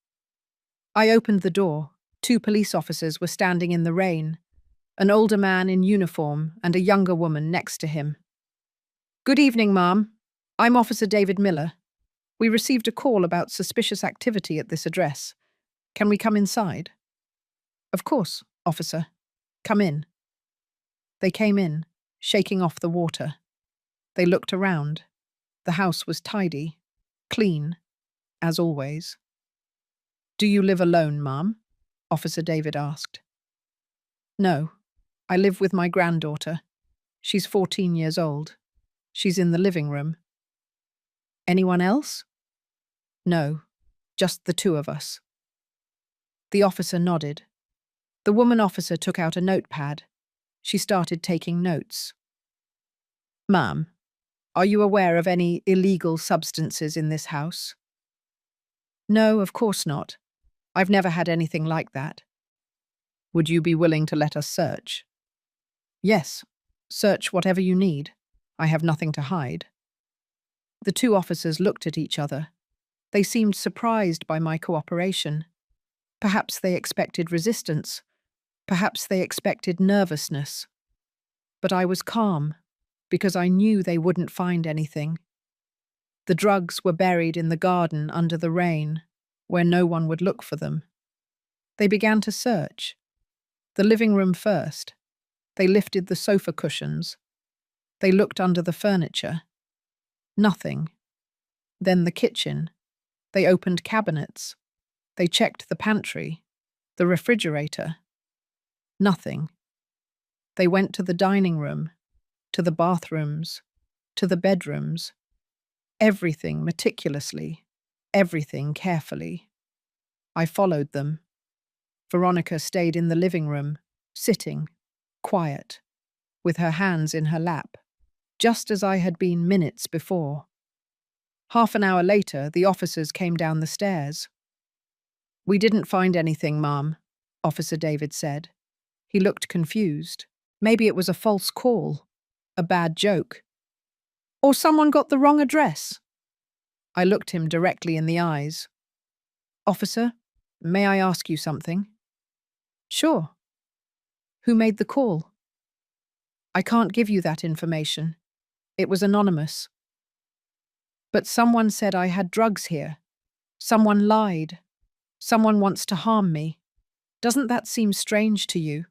[SPEAKER 1] I opened the door. 2 police officers were standing in the rain, an older man in uniform and a younger woman next to him. Good evening, ma'am. I'm Officer David Miller. We received a call about suspicious activity at this address. Can we come inside? Of course, officer. Come in. They came in, shaking off the water. They looked around. The house was tidy, clean, as always. Do you live alone, ma'am? Officer David asked. No, I live with my granddaughter. She's 14 years old. She's in the living room. Anyone else? No, just the two of us. The officer nodded. The woman officer took out a notepad. She started taking notes. Ma'am, are you aware of any illegal substances in this house? No, of course not. I've never had anything like that. Would you be willing to let us search? Yes, search whatever you need. I have nothing to hide. The two officers looked at each other. They seemed surprised by my cooperation. Perhaps they expected resistance. Perhaps they expected nervousness. But I was calm, because I knew they wouldn't find anything. The drugs were buried in the garden under the rain, where no one would look for them. They began to search. The living room first. They lifted the sofa cushions. They looked under the furniture. Nothing. Then the kitchen. They opened cabinets. They checked the pantry, the refrigerator. Nothing. They went to the dining room, to the bathrooms, to the bedrooms. Everything meticulously, everything carefully. I followed them. Veronica stayed in the living room, sitting, quiet, with her hands in her lap, just as I had been minutes before. Half an hour later, the officers came down the stairs. We didn't find anything, ma'am, Officer David said. He looked confused. Maybe it was a false call, a bad joke. Or someone got the wrong address. I looked him directly in the eyes. Officer, may I ask you something? Sure. Who made the call? I can't give you that information. It was anonymous. But someone said I had drugs here. Someone lied. Someone wants to harm me. Doesn't that seem strange to you?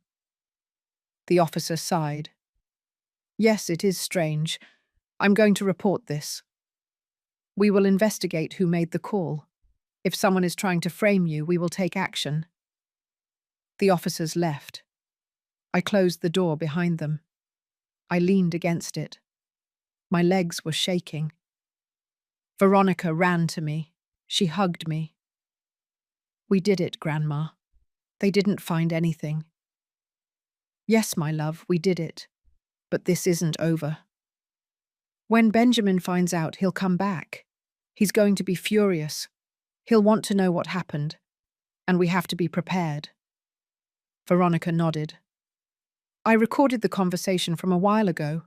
[SPEAKER 1] The officer sighed. Yes, it is strange. I'm going to report this. We will investigate who made the call. If someone is trying to frame you, we will take action. The officers left. I closed the door behind them. I leaned against it. My legs were shaking. Veronica ran to me. She hugged me. We did it, Grandma. They didn't find anything. Yes, my love, we did it. But this isn't over. When Benjamin finds out, he'll come back. He's going to be furious. He'll want to know what happened. And we have to be prepared. Veronica nodded. I recorded the conversation from a while ago,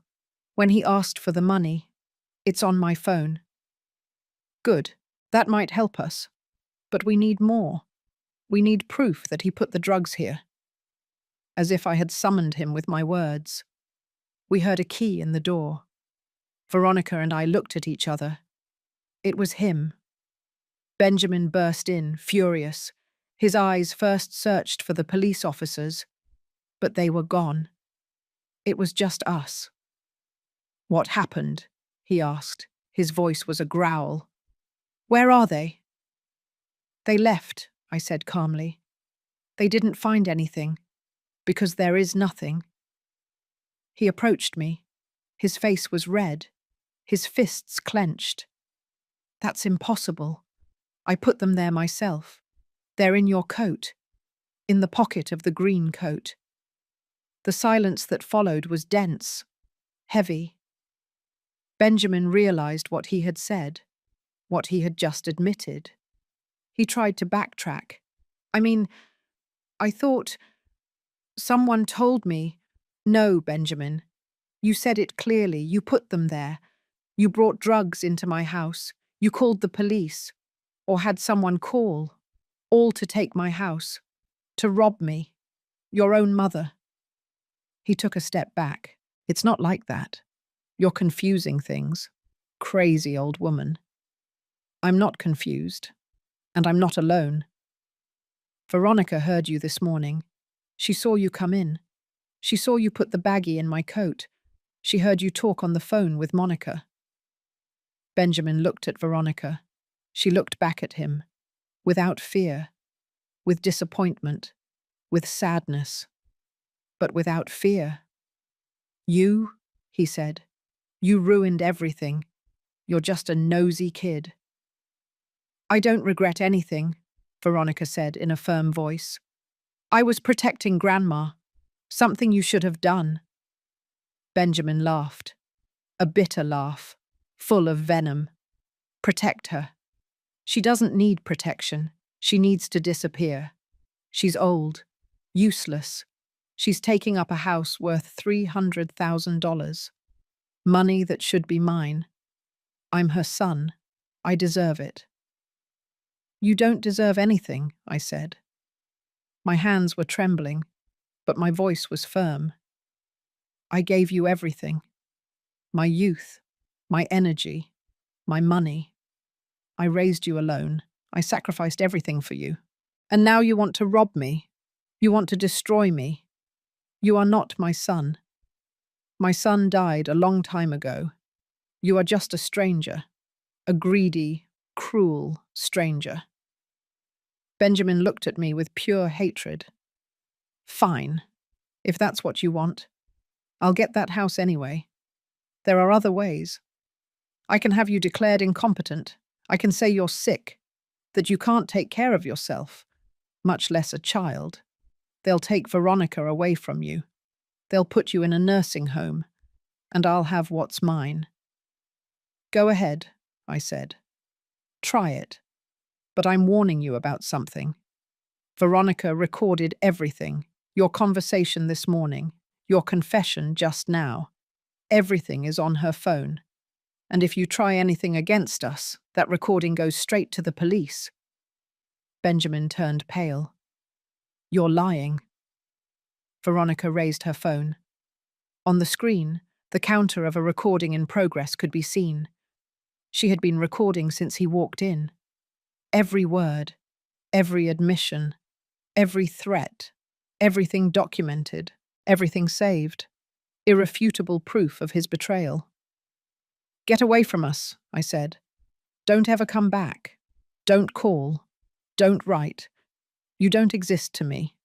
[SPEAKER 1] when he asked for the money. It's on my phone. Good. That might help us. But we need more. We need proof that he put the drugs here. As if I had summoned him with my words. We heard a key in the door. Veronica and I looked at each other. It was him. Benjamin burst in, furious. His eyes first searched for the police officers, but they were gone. It was just us. What happened? He asked. His voice was a growl. Where are they? They left, I said calmly. They didn't find anything, because there is nothing. He approached me. His face was red, his fists clenched. That's impossible. I put them there myself. They're in your coat, in the pocket of the green coat. The silence that followed was dense, heavy. Benjamin realized what he had said, what he had just admitted. He tried to backtrack. I thought... Someone told me... No, Benjamin. You said it clearly. You put them there. You brought drugs into my house. You called the police. Or had someone call. All to take my house. To rob me. Your own mother. He took a step back. It's not like that. You're confusing things. Crazy old woman. I'm not confused, and I'm not alone. Veronica heard you this morning. She saw you come in. She saw you put the baggie in my coat. She heard you talk on the phone with Monica. Benjamin looked at Veronica. She looked back at him, without fear, with disappointment, with sadness, but without fear. You, he said, you ruined everything. You're just a nosy kid. I don't regret anything, Veronica said in a firm voice. I was protecting Grandma, something you should have done. Benjamin laughed, a bitter laugh, full of venom. Protect her. She doesn't need protection. She needs to disappear. She's old, useless. She's taking up a house worth $300,000. Money that should be mine. I'm her son. I deserve it. You don't deserve anything, I said. My hands were trembling, but my voice was firm. I gave you everything. My youth, my energy, my money. I raised you alone. I sacrificed everything for you. And now you want to rob me. You want to destroy me. You are not my son. My son died a long time ago. You are just a stranger, a greedy, cruel stranger. Benjamin looked at me with pure hatred. Fine, if that's what you want. I'll get that house anyway. There are other ways. I can have you declared incompetent. I can say you're sick, that you can't take care of yourself, much less a child. They'll take Veronica away from you. They'll put you in a nursing home, and I'll have what's mine. Go ahead, I said. Try it. But I'm warning you about something. Veronica recorded everything. Your conversation this morning, your confession just now. Everything is on her phone. And if you try anything against us, that recording goes straight to the police. Benjamin turned pale. You're lying. Veronica raised her phone. On the screen, the counter of a recording in progress could be seen. She had been recording since he walked in. Every word, every admission, every threat, everything documented, everything saved. Irrefutable proof of his betrayal. Get away from us, I said. Don't ever come back. Don't call. Don't write. You don't exist to me.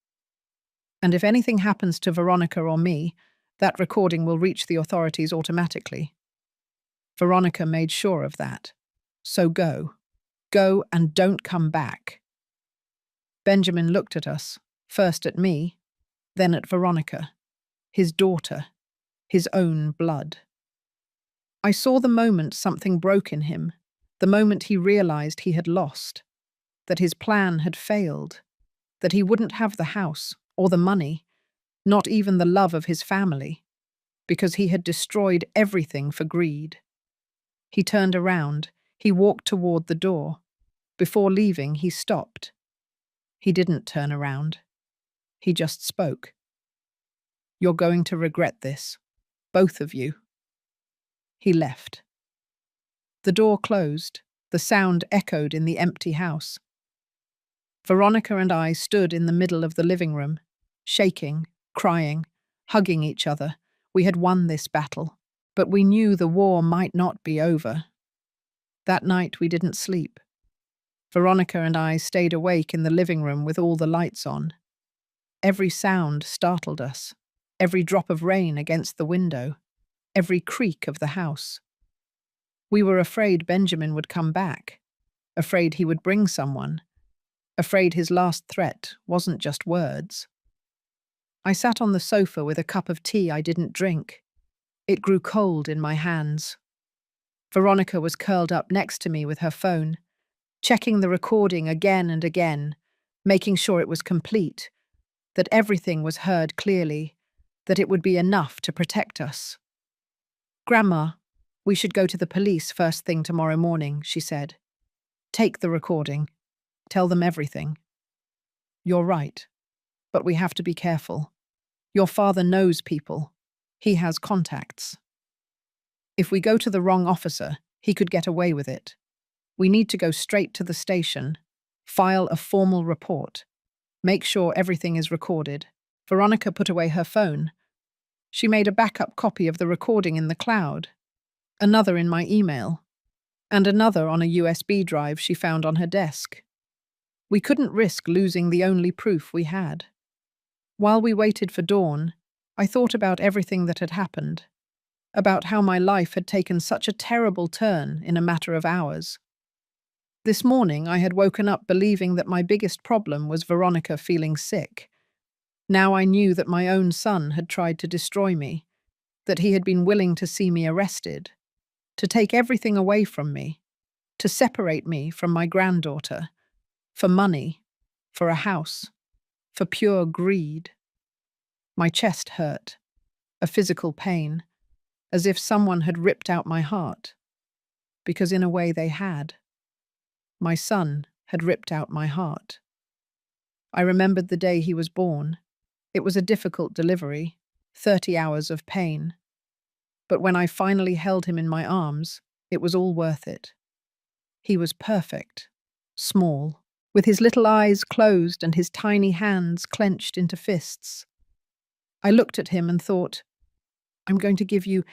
[SPEAKER 1] And if anything happens to Veronica or me, that recording will reach the authorities automatically. Veronica made sure of that. So go. Go and don't come back. Benjamin looked at us, first at me, then at Veronica, his daughter, his own blood. I saw the moment something broke in him, the moment he realized he had lost, that his plan had failed, that he wouldn't have the house or the money, not even the love of his family, because he had destroyed everything for greed. He turned around, he walked toward the door. Before leaving, he stopped. He didn't turn around. He just spoke. You're going to regret this, both of you. He left. The door closed. The sound echoed in the empty house. Veronica and I stood in the middle of the living room, shaking, crying, hugging each other. We had won this battle, but we knew the war might not be over. That night we didn't sleep. Veronica and I stayed awake in the living room with all the lights on. Every sound startled us, every drop of rain against the window, every creak of the house. We were afraid Benjamin would come back, afraid he would bring someone, afraid his last threat wasn't just words. I sat on the sofa with a cup of tea I didn't drink. It grew cold in my hands. Veronica was curled up next to me with her phone, checking the recording again and again, making sure it was complete, that everything was heard clearly, that it would be enough to protect us. Grandma, we should go to the police first thing tomorrow morning, she said. Take the recording. Tell them everything. You're right, but we have to be careful. Your father knows people. He has contacts. If we go to the wrong officer, he could get away with it. We need to go straight to the station, file a formal report, make sure everything is recorded. Veronica put away her phone. She made a backup copy of the recording in the cloud, another in my email, and another on a USB drive she found on her desk. We couldn't risk losing the only proof we had. While we waited for dawn, I thought about everything that had happened, about how my life had taken such a terrible turn in a matter of hours. This morning I had woken up believing that my biggest problem was Veronica feeling sick. Now I knew that my own son had tried to destroy me, that he had been willing to see me arrested, to take everything away from me, to separate me from my granddaughter, for money, for a house, for pure greed. My chest hurt, a physical pain, as if someone had ripped out my heart, because in a way they had. My son had ripped out my heart. I remembered the day he was born. It was a difficult delivery, 30 hours of pain. But when I finally held him in my arms, it was all worth it. He was perfect, small, with his little eyes closed and his tiny hands clenched into fists. I looked at him and thought, I'm going to give you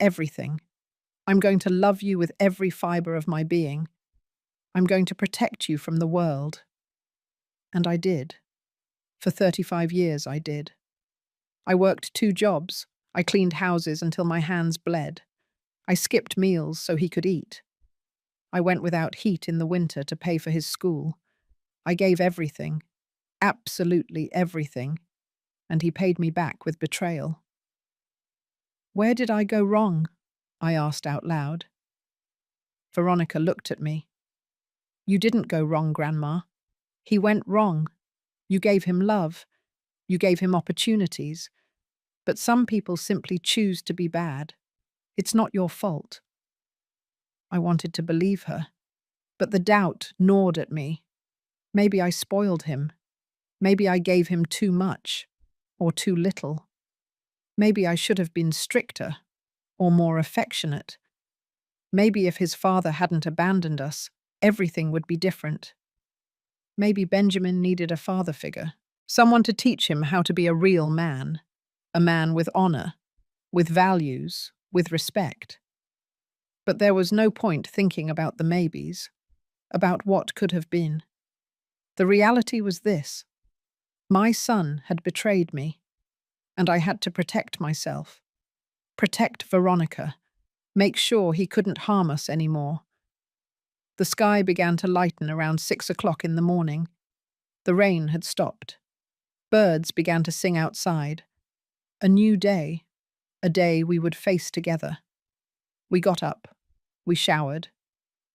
[SPEAKER 1] everything. I'm going to love you with every fiber of my being. I'm going to protect you from the world. And I did. For 35 years I did. I worked 2 jobs. I cleaned houses until my hands bled. I skipped meals so he could eat. I went without heat in the winter to pay for his school. I gave everything, absolutely everything, and he paid me back with betrayal. Where did I go wrong? I asked out loud. Veronica looked at me. You didn't go wrong, Grandma. He went wrong. You gave him love. You gave him opportunities. But some people simply choose to be bad. It's not your fault. I wanted to believe her, but the doubt gnawed at me. Maybe I spoiled him. Maybe I gave him too much, or too little. Maybe I should have been stricter, or more affectionate. Maybe if his father hadn't abandoned us, everything would be different. Maybe Benjamin needed a father figure, someone to teach him how to be a real man, a man with honor, with values, with respect. But there was no point thinking about the maybes, about what could have been. The reality was this: my son had betrayed me, and I had to protect myself, protect Veronica, make sure he couldn't harm us anymore. The sky began to lighten around 6 o'clock in the morning. The rain had stopped. Birds began to sing outside. A new day, a day we would face together. We got up. We showered.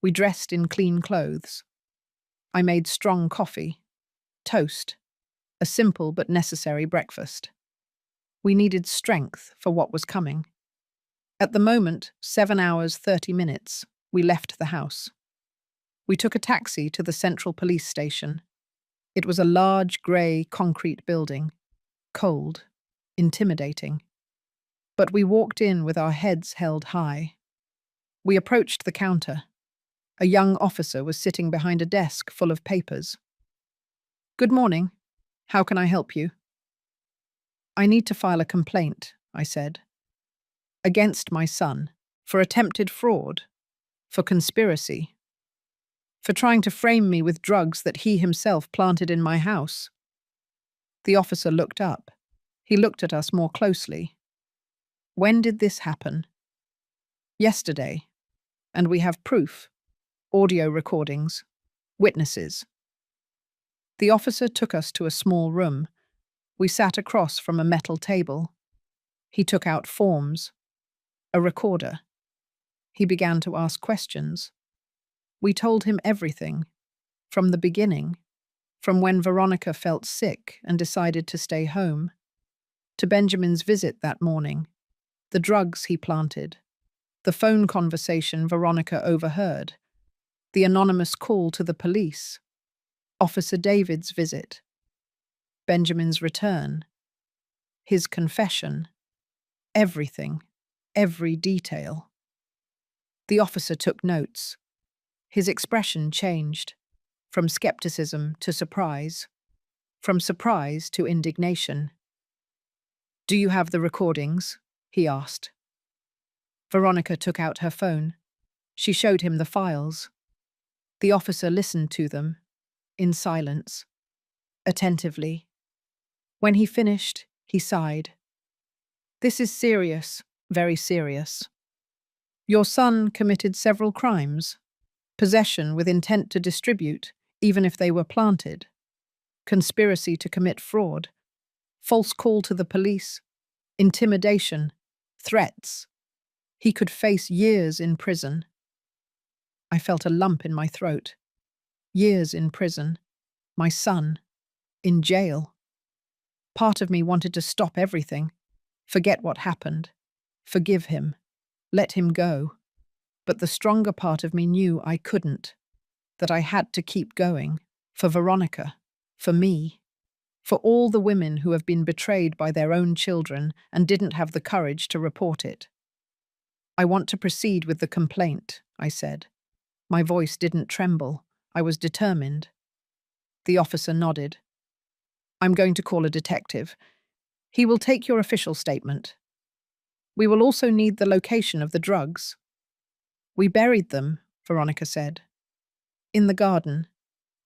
[SPEAKER 1] We dressed in clean clothes. I made strong coffee, toast, a simple but necessary breakfast. We needed strength for what was coming. At the moment, 7 hours, 30 minutes, we left the house. We took a taxi to the central police station. It was a large, grey, concrete building, cold, intimidating. But we walked in with our heads held high. We approached the counter. A young officer was sitting behind a desk full of papers. Good morning. How can I help you? I need to file a complaint, I said. Against my son, for attempted fraud, for conspiracy, for trying to frame me with drugs that he himself planted in my house. The officer looked up. He looked at us more closely. When did this happen? Yesterday. And we have proof. Audio recordings. Witnesses. The officer took us to a small room. We sat across from a metal table. He took out forms. A recorder. He began to ask questions. We told him everything, from the beginning, from when Veronica felt sick and decided to stay home, to Benjamin's visit that morning, the drugs he planted, the phone conversation Veronica overheard, the anonymous call to the police, Officer David's visit, Benjamin's return, his confession, everything, every detail. The officer took notes. His expression changed, from skepticism to surprise, from surprise to indignation. "Do you have the recordings?" he asked. Veronica took out her phone. She showed him the files. The officer listened to them, in silence, attentively. When he finished, he sighed. "This is serious, very serious. Your son committed several crimes: possession with intent to distribute, even if they were planted; conspiracy to commit fraud; false call to the police; intimidation; threats. He could face years in prison." I felt a lump in my throat. Years in prison. My son. In jail. Part of me wanted to stop everything, forget what happened, forgive him, let him go. But the stronger part of me knew I couldn't, that I had to keep going, for Veronica, for me, for all the women who have been betrayed by their own children and didn't have the courage to report it. "I want to proceed with the complaint," I said. My voice didn't tremble. I was determined. The officer nodded. "I'm going to call a detective. He will take your official statement. We will also need the location of the drugs." "We buried them," Veronica said. "In the garden,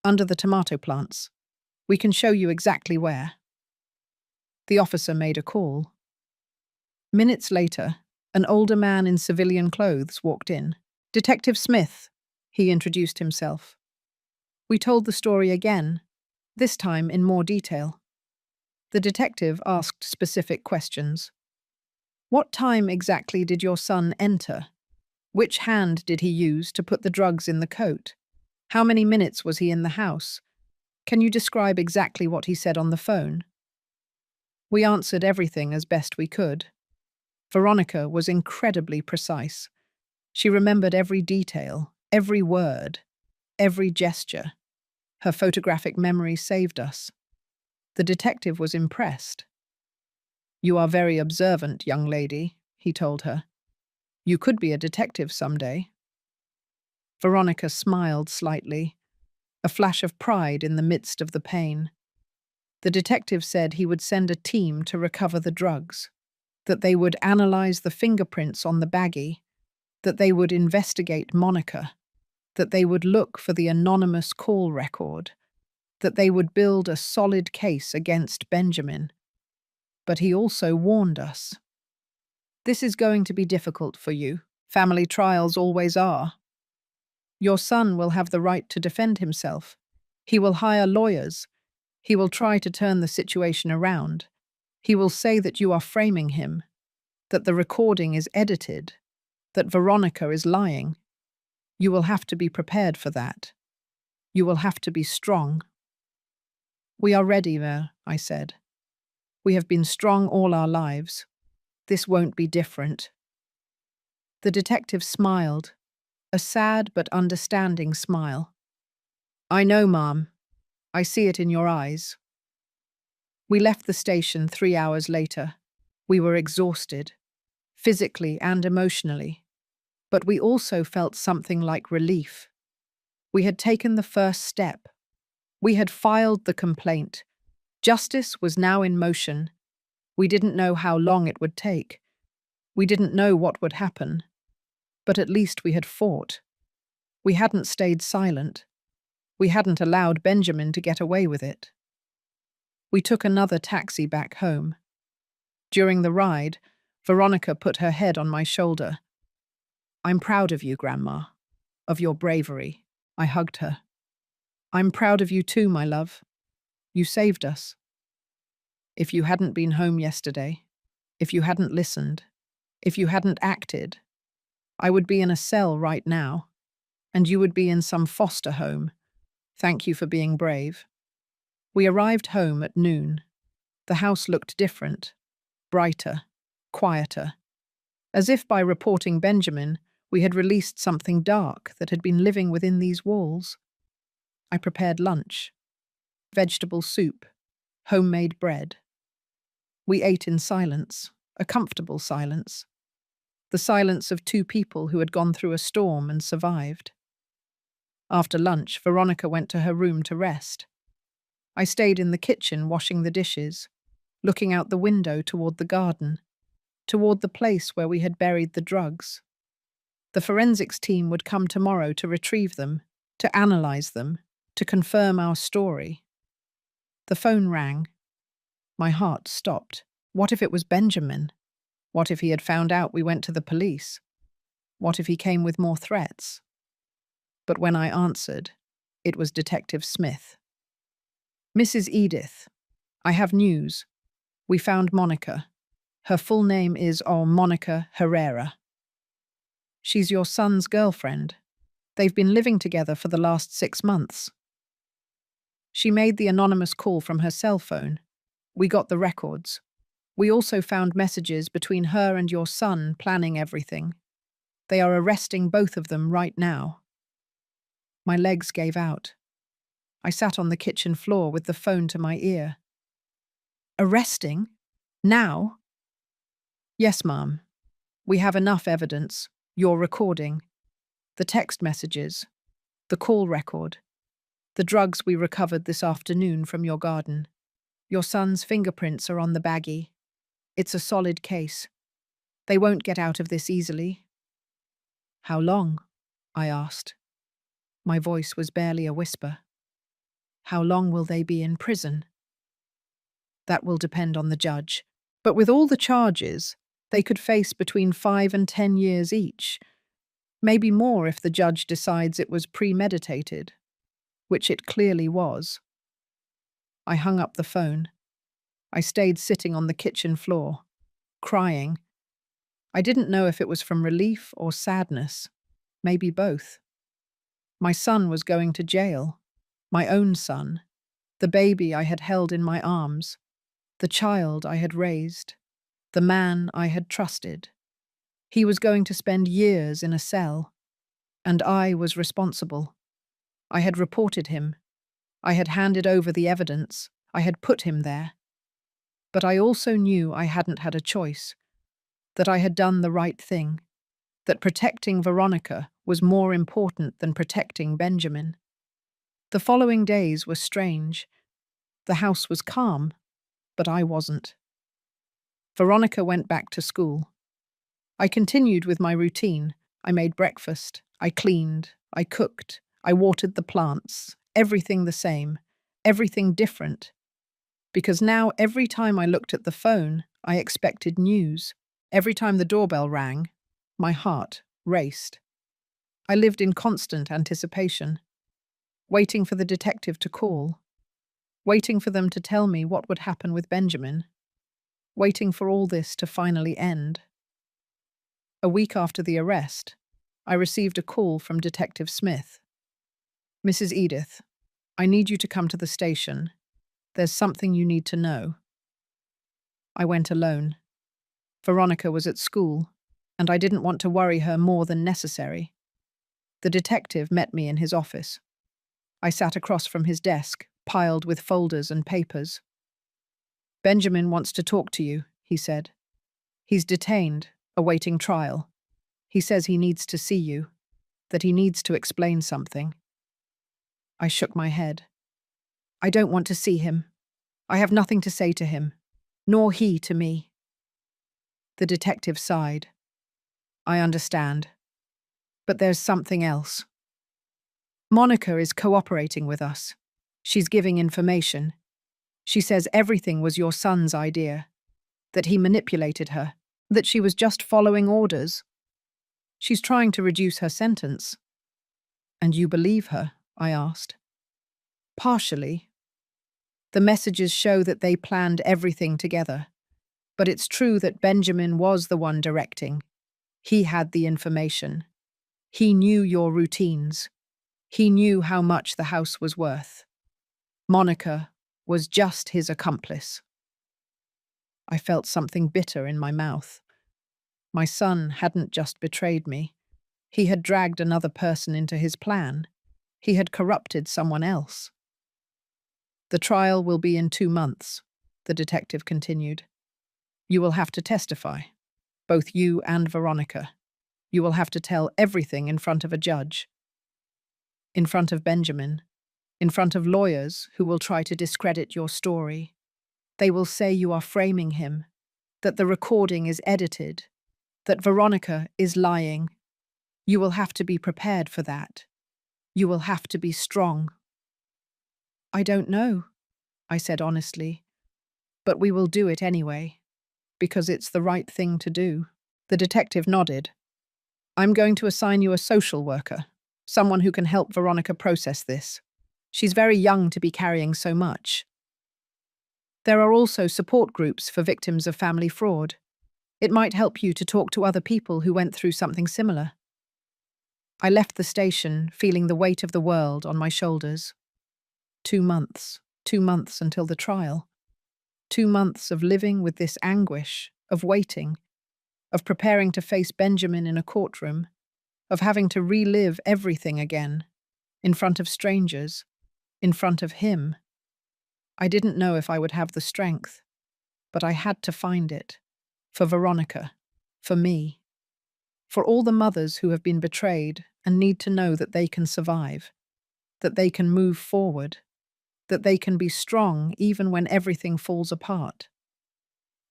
[SPEAKER 1] under the tomato plants. We can show you exactly where." The officer made a call. Minutes later, an older man in civilian clothes walked in. "Detective Smith," he introduced himself. We told the story again, this time in more detail. The detective asked specific questions. "What time exactly did your son enter? Which hand did he use to put the drugs in the coat? How many minutes was he in the house? Can you describe exactly what he said on the phone?" We answered everything as best we could. Veronica was incredibly precise. She remembered every detail, every word, every gesture. Her photographic memory saved us. The detective was impressed. "You are very observant, young lady," he told her. "You could be a detective someday." Veronica smiled slightly, a flash of pride in the midst of the pain. The detective said he would send a team to recover the drugs, that they would analyze the fingerprints on the baggie, that they would investigate Monica, that they would look for the anonymous call record, that they would build a solid case against Benjamin. But he also warned us. "This is going to be difficult for you. Family trials always are. Your son will have the right to defend himself. He will hire lawyers. He will try to turn the situation around. He will say that you are framing him, that the recording is edited, that Veronica is lying. You will have to be prepared for that. You will have to be strong." "We are ready, Ver," I said. "We have been strong all our lives. This won't be different." The detective smiled, a sad but understanding smile. "I know, Ma'am. I see it in your eyes." We left the station 3 hours later. We were exhausted, physically and emotionally, but we also felt something like relief. We had taken the first step. We had filed the complaint. Justice was now in motion. We didn't know how long it would take. We didn't know what would happen. But at least we had fought. We hadn't stayed silent. We hadn't allowed Benjamin to get away with it. We took another taxi back home. During the ride, Veronica put her head on my shoulder. "I'm proud of you, Grandma, of your bravery." I hugged her. "I'm proud of you too, my love. You saved us. If you hadn't been home yesterday, if you hadn't listened, if you hadn't acted, I would be in a cell right now, and you would be in some foster home. Thank you for being brave." We arrived home at noon. The house looked different, brighter, quieter. As if by reporting Benjamin, we had released something dark that had been living within these walls. I prepared lunch: vegetable soup, homemade bread. We ate in silence, a comfortable silence. The silence of two people who had gone through a storm and survived. After lunch, Veronica went to her room to rest. I stayed in the kitchen washing the dishes, looking out the window toward the garden, toward the place where we had buried the drugs. The forensics team would come tomorrow to retrieve them, to analyze them, to confirm our story. The phone rang. My heart stopped. What if it was Benjamin? What if he had found out we went to the police? What if he came with more threats? But when I answered, it was Detective Smith. Mrs. Edith, I have news. We found Monica. Her full name is Monica Herrera. She's your son's girlfriend. They've been living together for the last 6 months. She made the anonymous call from her cell phone. We got the records. We also found messages between her and your son planning everything. They are arresting both of them right now. My legs gave out. I sat on the kitchen floor with the phone to my ear. Arresting? Now? Yes, Ma'am. We have enough evidence. Your recording. The text messages. The call record. The drugs we recovered this afternoon from your garden. Your son's fingerprints are on the baggie. It's a solid case. They won't get out of this easily. How long? I asked. My voice was barely a whisper. How long will they be in prison? That will depend on the judge. But with all the charges, they could face between 5 and 10 years each. Maybe more if the judge decides it was premeditated, which it clearly was. I hung up the phone. I stayed sitting on the kitchen floor, crying. I didn't know if it was from relief or sadness, maybe both. My son was going to jail, my own son, the baby I had held in my arms, the child I had raised, the man I had trusted. He was going to spend years in a cell, and I was responsible. I had reported him. I had handed over the evidence. I had put him there. But I also knew I hadn't had a choice, that I had done the right thing, that protecting Veronica was more important than protecting Benjamin. The following days were strange. The house was calm, but I wasn't. Veronica went back to school. I continued with my routine. I made breakfast. I cleaned. I cooked. I watered the plants. Everything the same. Everything different. Because now every time I looked at the phone, I expected news. Every time the doorbell rang, my heart raced. I lived in constant anticipation, waiting for the detective to call, waiting for them to tell me what would happen with Benjamin, waiting for all this to finally end. A week after the arrest, I received a call from Detective Smith. Mrs. Edith, I need you to come to the station. There's something you need to know. I went alone. Veronica was at school, and I didn't want to worry her more than necessary. The detective met me in his office. I sat across from his desk, piled with folders and papers. Benjamin wants to talk to you, he said. He's detained, awaiting trial. He says he needs to see you, that he needs to explain something. I shook my head. I don't want to see him. I have nothing to say to him, nor he to me. The detective sighed. I understand. But there's something else. Monica is cooperating with us. She's giving information. She says everything was your son's idea, that he manipulated her, that she was just following orders. She's trying to reduce her sentence. And you believe her? I asked. Partially. The messages show that they planned everything together. But it's true that Benjamin was the one directing. He had the information. He knew your routines. He knew how much the house was worth. Monica was just his accomplice. I felt something bitter in my mouth. My son hadn't just betrayed me. He had dragged another person into his plan. He had corrupted someone else. The trial will be in 2 months, the detective continued. You will have to testify, both you and Veronica. You will have to tell everything in front of a judge. in front of Benjamin, in front of lawyers who will try to discredit your story. They will say you are framing him, that the recording is edited, that Veronica is lying. You will have to be prepared for that. You will have to be strong. I don't know, I said honestly, but we will do it anyway, because it's the right thing to do. The detective nodded. I'm going to assign you a social worker, someone who can help Veronica process this. She's very young to be carrying so much. There are also support groups for victims of family fraud. It might help you to talk to other people who went through something similar. I left the station feeling the weight of the world on my shoulders. 2 months. 2 months until the trial. 2 months of living with this anguish, of waiting, of preparing to face Benjamin in a courtroom, of having to relive everything again, in front of strangers, in front of him. I didn't know if I would have the strength, but I had to find it. For Veronica, for me, for all the mothers who have been betrayed and need to know that they can survive, that they can move forward, that they can be strong even when everything falls apart.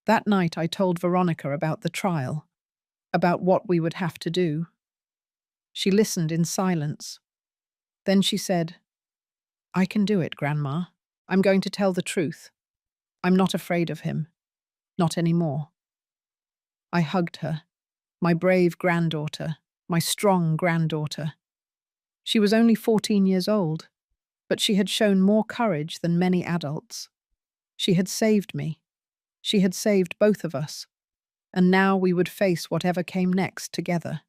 [SPEAKER 1] That night I told Veronica about the trial, about what we would have to do. She listened in silence. Then she said, I can do it, Grandma. I'm going to tell the truth. I'm not afraid of him. Not anymore. I hugged her, my brave granddaughter, my strong granddaughter. She was only 14 years old, but she had shown more courage than many adults. She had saved me. She had saved both of us. And now we would face whatever came next together.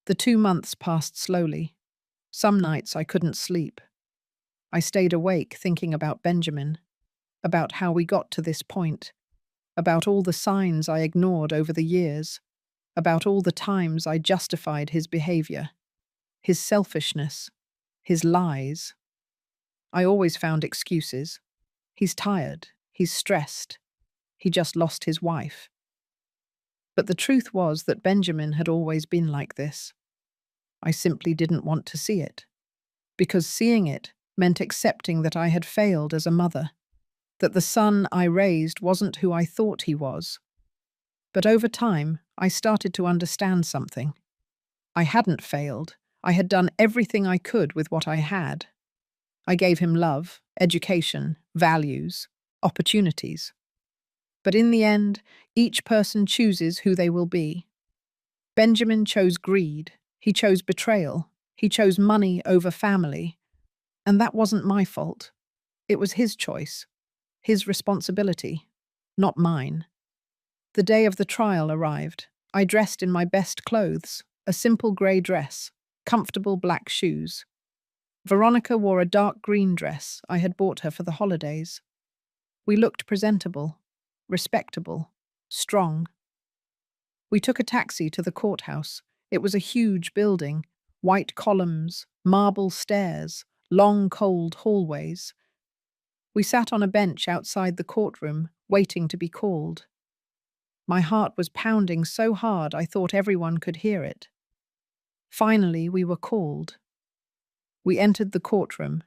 [SPEAKER 1] The 2 months passed slowly. Some nights I couldn't sleep. I stayed awake thinking about Benjamin, about how we got to this point, about all the signs I ignored over the years, about all the times I justified his behavior, his selfishness, his lies. I always found excuses. He's tired, he's stressed, he just lost his wife. But the truth was that Benjamin had always been like this. I simply didn't want to see it, because seeing it meant accepting that I had failed as a mother, that the son I raised wasn't who I thought he was. But over time, I started to understand something. I hadn't failed. I had done everything I could with what I had. I gave him love, education, values, opportunities. But in the end, each person chooses who they will be. Benjamin chose greed. He chose betrayal. He chose money over family. And that wasn't my fault. It was his choice, his responsibility, not mine. The day of the trial arrived. I dressed in my best clothes, a simple grey dress, comfortable black shoes. Veronica wore a dark green dress I had bought her for the holidays. We looked presentable, respectable, strong. We took a taxi to the courthouse. It was a huge building, white columns, marble stairs, long cold hallways. We sat on a bench outside the courtroom, waiting to be called. My heart was pounding so hard I thought everyone could hear it. Finally, we were called. We entered the courtroom.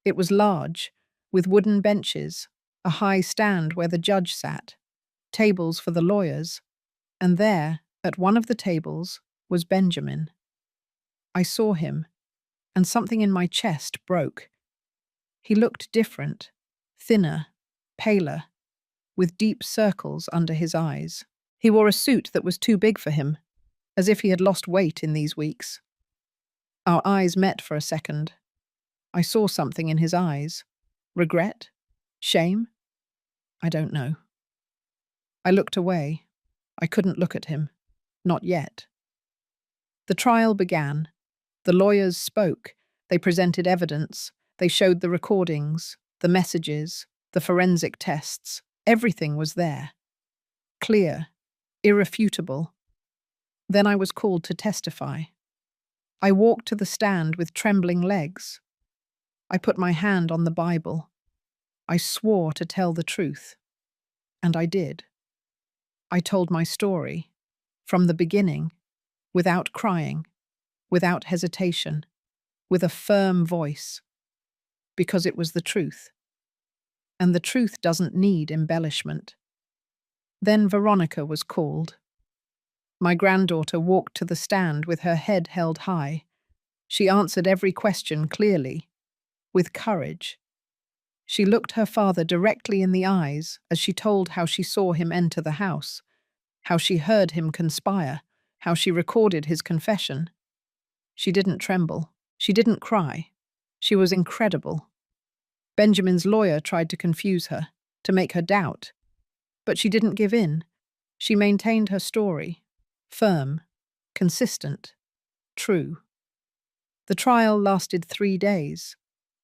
[SPEAKER 1] It was large, with wooden benches, a high stand where the judge sat, tables for the lawyers, and there, at one of the tables, was Benjamin. I saw him, and something in my chest broke. He looked different, thinner, paler, with deep circles under his eyes. He wore a suit that was too big for him, as if he had lost weight in these weeks. Our eyes met for a second. I saw something in his eyes. Regret? Shame? I don't know. I looked away. I couldn't look at him. Not yet. The trial began. The lawyers spoke. They presented evidence. They showed the recordings, the messages, the forensic tests. Everything was there. Clear. Irrefutable. Then I was called to testify. I walked to the stand with trembling legs. I put my hand on the Bible. I swore to tell the truth. And I did. I told my story, from the beginning, without crying, without hesitation, with a firm voice, because it was the truth. And the truth doesn't need embellishment. Then Veronica was called. My granddaughter walked to the stand with her head held high. She answered every question clearly, with courage. She looked her father directly in the eyes as she told how she saw him enter the house, how she heard him conspire, how she recorded his confession. She didn't tremble. She didn't cry. She was incredible. Benjamin's lawyer tried to confuse her, to make her doubt. But she didn't give in. She maintained her story, firm, consistent, true. The trial lasted 3 days.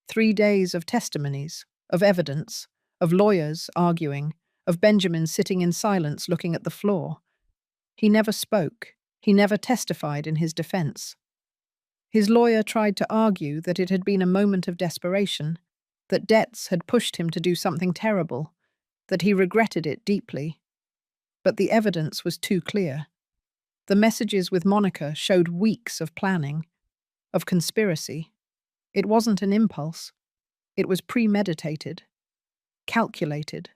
[SPEAKER 1] 3 days of testimonies, of evidence, of lawyers arguing, of Benjamin sitting in silence looking at the floor. He never spoke. He never testified in his defense. His lawyer tried to argue that it had been a moment of desperation, that debts had pushed him to do something terrible, that he regretted it deeply. But the evidence was too clear. The messages with Monica showed weeks of planning, of conspiracy. It wasn't an impulse. It was premeditated, calculated,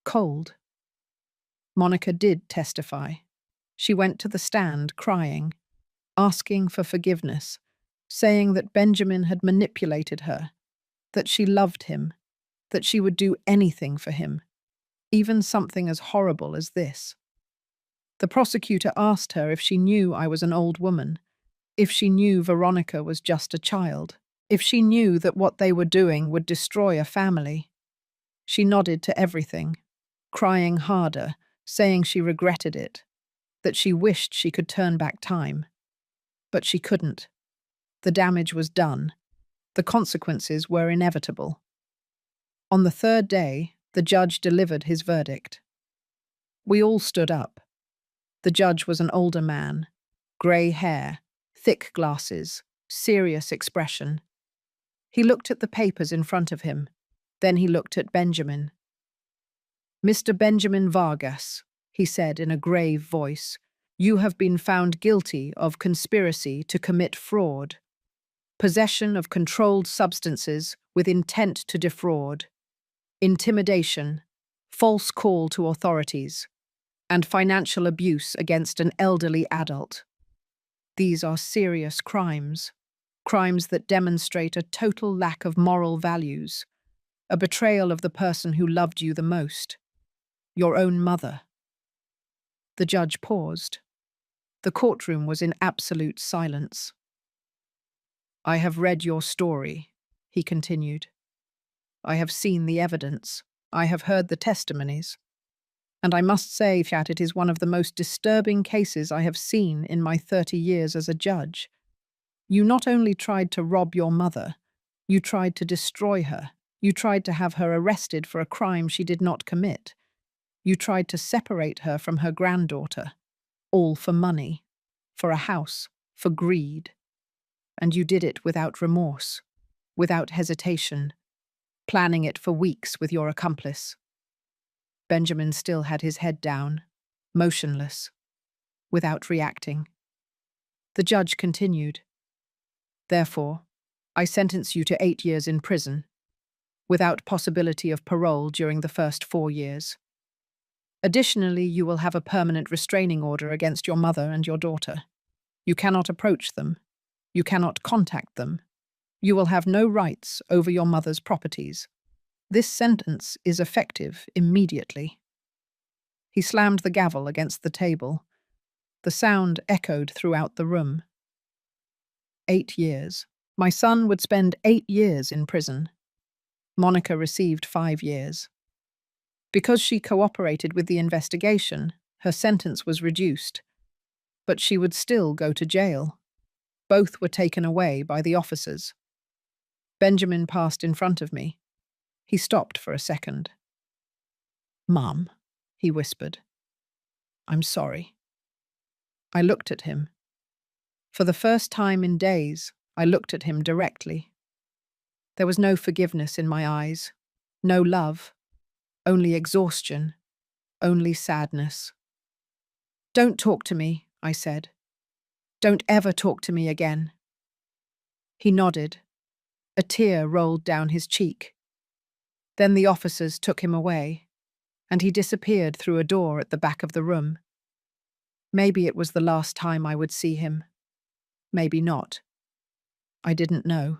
[SPEAKER 1] cold. Monica did testify. She went to the stand crying, asking for forgiveness, saying that Benjamin had manipulated her, that she loved him, that she would do anything for him, even something as horrible as this. The prosecutor asked her if she knew I was an old woman, if she knew Veronica was just a child, if she knew that what they were doing would destroy a family. She nodded to everything, crying harder, saying she regretted it, that she wished she could turn back time. But she couldn't. The damage was done. The consequences were inevitable. On the 3rd day, the judge delivered his verdict. We all stood up. The judge was an older man, grey hair, thick glasses, serious expression. He looked at the papers in front of him. Then he looked at Benjamin. "Mr. Benjamin Vargas," he said in a grave voice, "you have been found guilty of conspiracy to commit fraud, possession of controlled substances with intent to defraud, intimidation, false call to authorities, and financial abuse against an elderly adult. These are serious crimes, crimes that demonstrate a total lack of moral values, a betrayal of the person who loved you the most, your own mother." The judge paused. The courtroom was in absolute silence. "I have read your story," he continued. "I have seen the evidence. I have heard the testimonies. And I must say that it is one of the most disturbing cases I have seen in my 30 years as a judge. You not only tried to rob your mother, you tried to destroy her. You tried to have her arrested for a crime she did not commit. You tried to separate her from her granddaughter, all for money, for a house, for greed. And you did it without remorse, without hesitation, planning it for weeks with your accomplice." Benjamin still had his head down, motionless, without reacting. The judge continued, "Therefore, I sentence you to 8 years in prison, without possibility of parole during the first 4 years. Additionally, you will have a permanent restraining order against your mother and your daughter. You cannot approach them. You cannot contact them. You will have no rights over your mother's properties. This sentence is effective immediately." He slammed the gavel against the table. The sound echoed throughout the room. 8 years. My son would spend 8 years in prison. Monica received 5 years. Because she cooperated with the investigation, her sentence was reduced. But she would still go to jail. Both were taken away by the officers. Benjamin passed in front of me. He stopped for a second. "Mum," he whispered. "I'm sorry." I looked at him. For the first time in days, I looked at him directly. There was no forgiveness in my eyes, no love, only exhaustion, only sadness. "Don't talk to me," I said. "Don't ever talk to me again." He nodded. A tear rolled down his cheek. Then the officers took him away, and he disappeared through a door at the back of the room. Maybe it was the last time I would see him. Maybe not. I didn't know.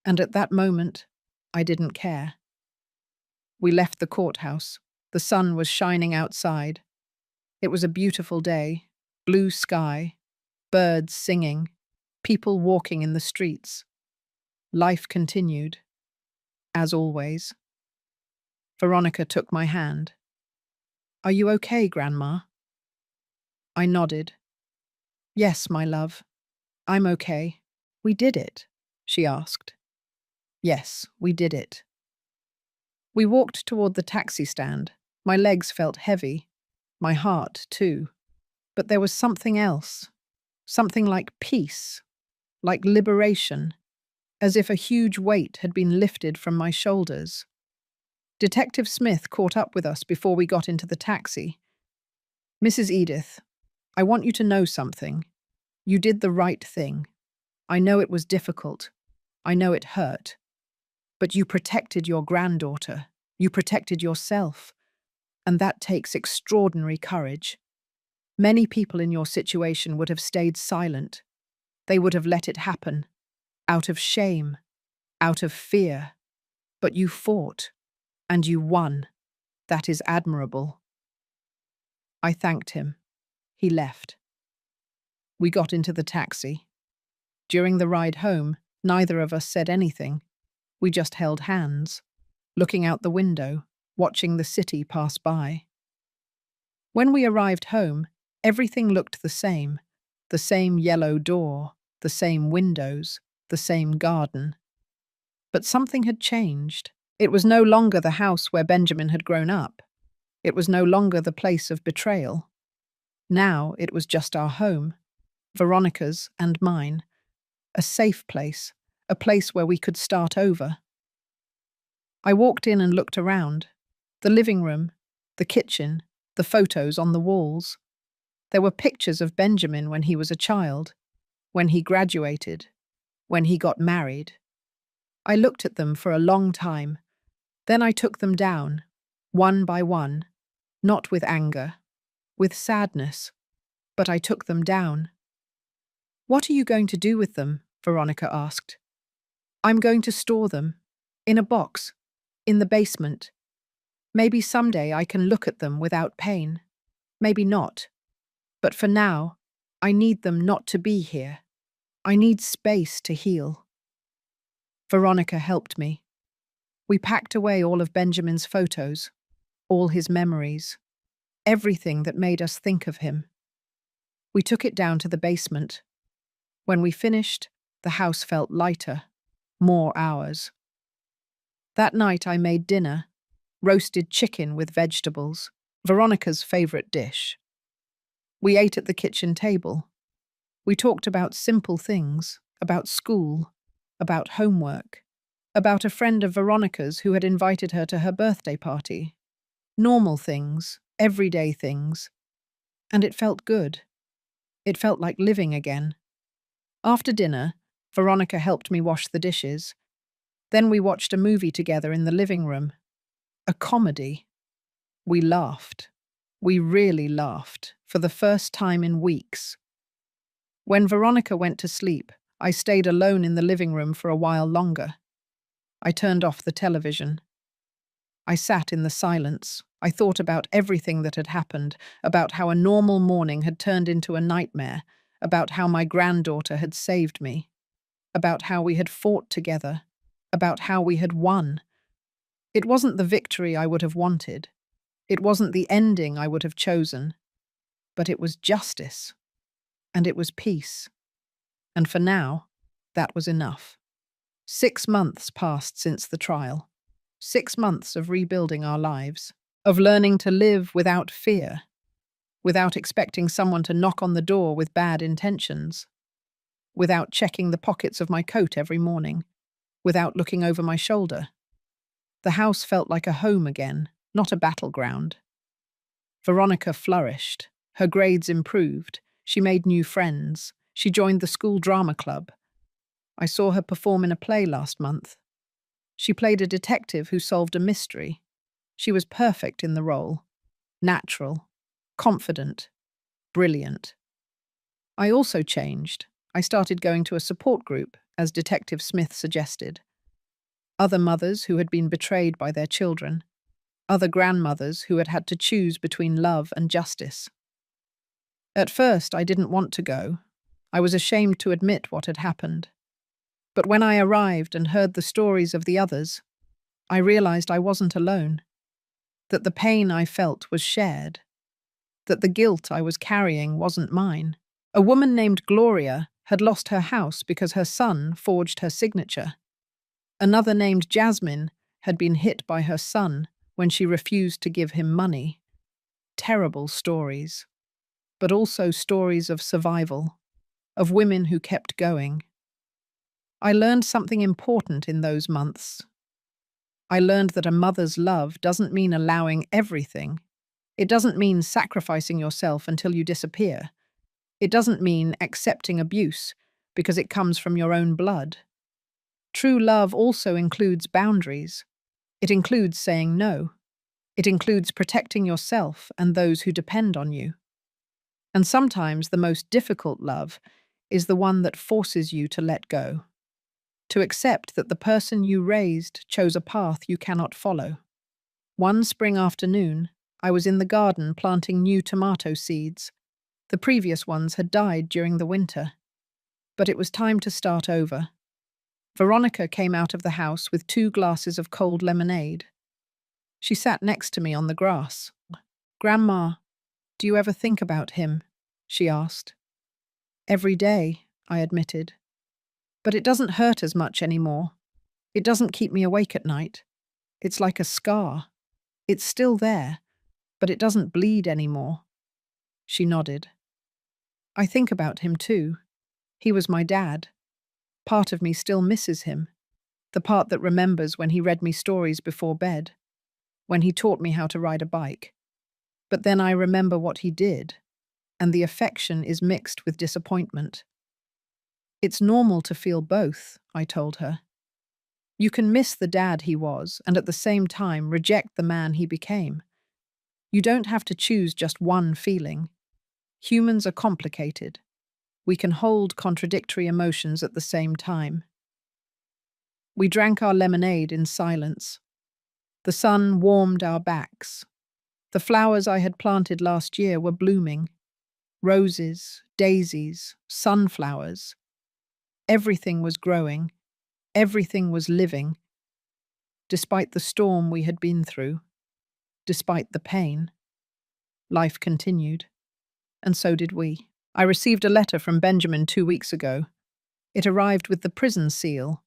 [SPEAKER 1] And at that moment, I didn't care. We left the courthouse. The sun was shining outside. It was a beautiful day, blue sky, birds singing, people walking in the streets. Life continued, as always. Veronica took my hand. "Are you okay, Grandma?" I nodded. "Yes, my love. I'm okay." "We did it?" she asked. "Yes, we did it." We walked toward the taxi stand. My legs felt heavy, my heart too. But there was something else, something like peace, like liberation, as if a huge weight had been lifted from my shoulders. Detective Smith caught up with us before we got into the taxi. "Mrs. Edith, I want you to know something. You did the right thing. I know it was difficult. I know it hurt. But you protected your granddaughter. You protected yourself. And that takes extraordinary courage. Many people in your situation would have stayed silent. They would have let it happen, out of shame, out of fear. But you fought, and you won. That is admirable." I thanked him. He left. We got into the taxi. During the ride home, neither of us said anything. We just held hands, looking out the window, watching the city pass by. When we arrived home, everything looked the same yellow door, the same windows, the same garden. But something had changed. It was no longer the house where Benjamin had grown up. It was no longer the place of betrayal. Now it was just our home, Veronica's and mine, a safe place, a place where we could start over. I walked in and looked around. The living room, the kitchen, the photos on the walls. There were pictures of Benjamin when he was a child, when he graduated, when he got married. I looked at them for a long time. Then I took them down, one by one, not with anger, with sadness, but I took them down. "What are you going to do with them?" Veronica asked. "I'm going to store them, in a box, in the basement. Maybe someday I can look at them without pain. Maybe not. But for now, I need them not to be here. I need space to heal." Veronica helped me. We packed away all of Benjamin's photos, all his memories, everything that made us think of him. We took it down to the basement. When we finished, the house felt lighter, more ours. That night I made dinner, roasted chicken with vegetables, Veronica's favorite dish. We ate at the kitchen table. We talked about simple things, about school, about homework, about a friend of Veronica's who had invited her to her birthday party. Normal things, everyday things. And it felt good. It felt like living again. After dinner, Veronica helped me wash the dishes. Then we watched a movie together in the living room. A comedy. We laughed. We really laughed, for the first time in weeks. When Veronica went to sleep, I stayed alone in the living room for a while longer. I turned off the television. I sat in the silence. I thought about everything that had happened, about how a normal morning had turned into a nightmare, about how my granddaughter had saved me, about how we had fought together, about how we had won. It wasn't the victory I would have wanted. It wasn't the ending I would have chosen. But it was justice. And it was peace. And for now, that was enough. 6 months passed since the trial. 6 months of rebuilding our lives, of learning to live without fear, without expecting someone to knock on the door with bad intentions, without checking the pockets of my coat every morning, without looking over my shoulder. The house felt like a home again, not a battleground. Veronica flourished. Her grades improved. She made new friends. She joined the school drama club. I saw her perform in a play last month. She played a detective who solved a mystery. She was perfect in the role. Natural, confident, brilliant. I also changed. I started going to a support group, as Detective Smith suggested. Other mothers who had been betrayed by their children. Other grandmothers who had had to choose between love and justice. At first, I didn't want to go. I was ashamed to admit what had happened. But when I arrived and heard the stories of the others, I realized I wasn't alone. That the pain I felt was shared. That the guilt I was carrying wasn't mine. A woman named Gloria had lost her house because her son forged her signature. Another named Jasmine had been hit by her son when she refused to give him money. Terrible stories, but also stories of survival, of women who kept going. I learned something important in those months. I learned that a mother's love doesn't mean allowing everything. It doesn't mean sacrificing yourself until you disappear. It doesn't mean accepting abuse because it comes from your own blood. True love also includes boundaries. It includes saying no. It includes protecting yourself and those who depend on you. And sometimes the most difficult love is the one that forces you to let go. To accept that the person you raised chose a path you cannot follow. One spring afternoon, I was in the garden planting new tomato seeds. The previous ones had died during the winter. But it was time to start over. Veronica came out of the house with 2 glasses of cold lemonade. She sat next to me on the grass. "Grandma, do you ever think about him?" she asked. "Every day," I admitted. "But it doesn't hurt as much anymore. It doesn't keep me awake at night. It's like a scar. It's still there, but it doesn't bleed anymore." She nodded. "I think about him too. He was my dad. Part of me still misses him. The part that remembers when he read me stories before bed, when he taught me how to ride a bike. But then I remember what he did, and the affection is mixed with disappointment." "It's normal to feel both," I told her. "You can miss the dad he was and at the same time reject the man he became. You don't have to choose just one feeling. Humans are complicated. We can hold contradictory emotions at the same time." We drank our lemonade in silence. The sun warmed our backs. The flowers I had planted last year were blooming. Roses, daisies, sunflowers. Everything was growing. Everything was living. Despite the storm we had been through, despite the pain, life continued. And so did we. I received a letter from Benjamin 2 weeks ago. It arrived with the prison seal.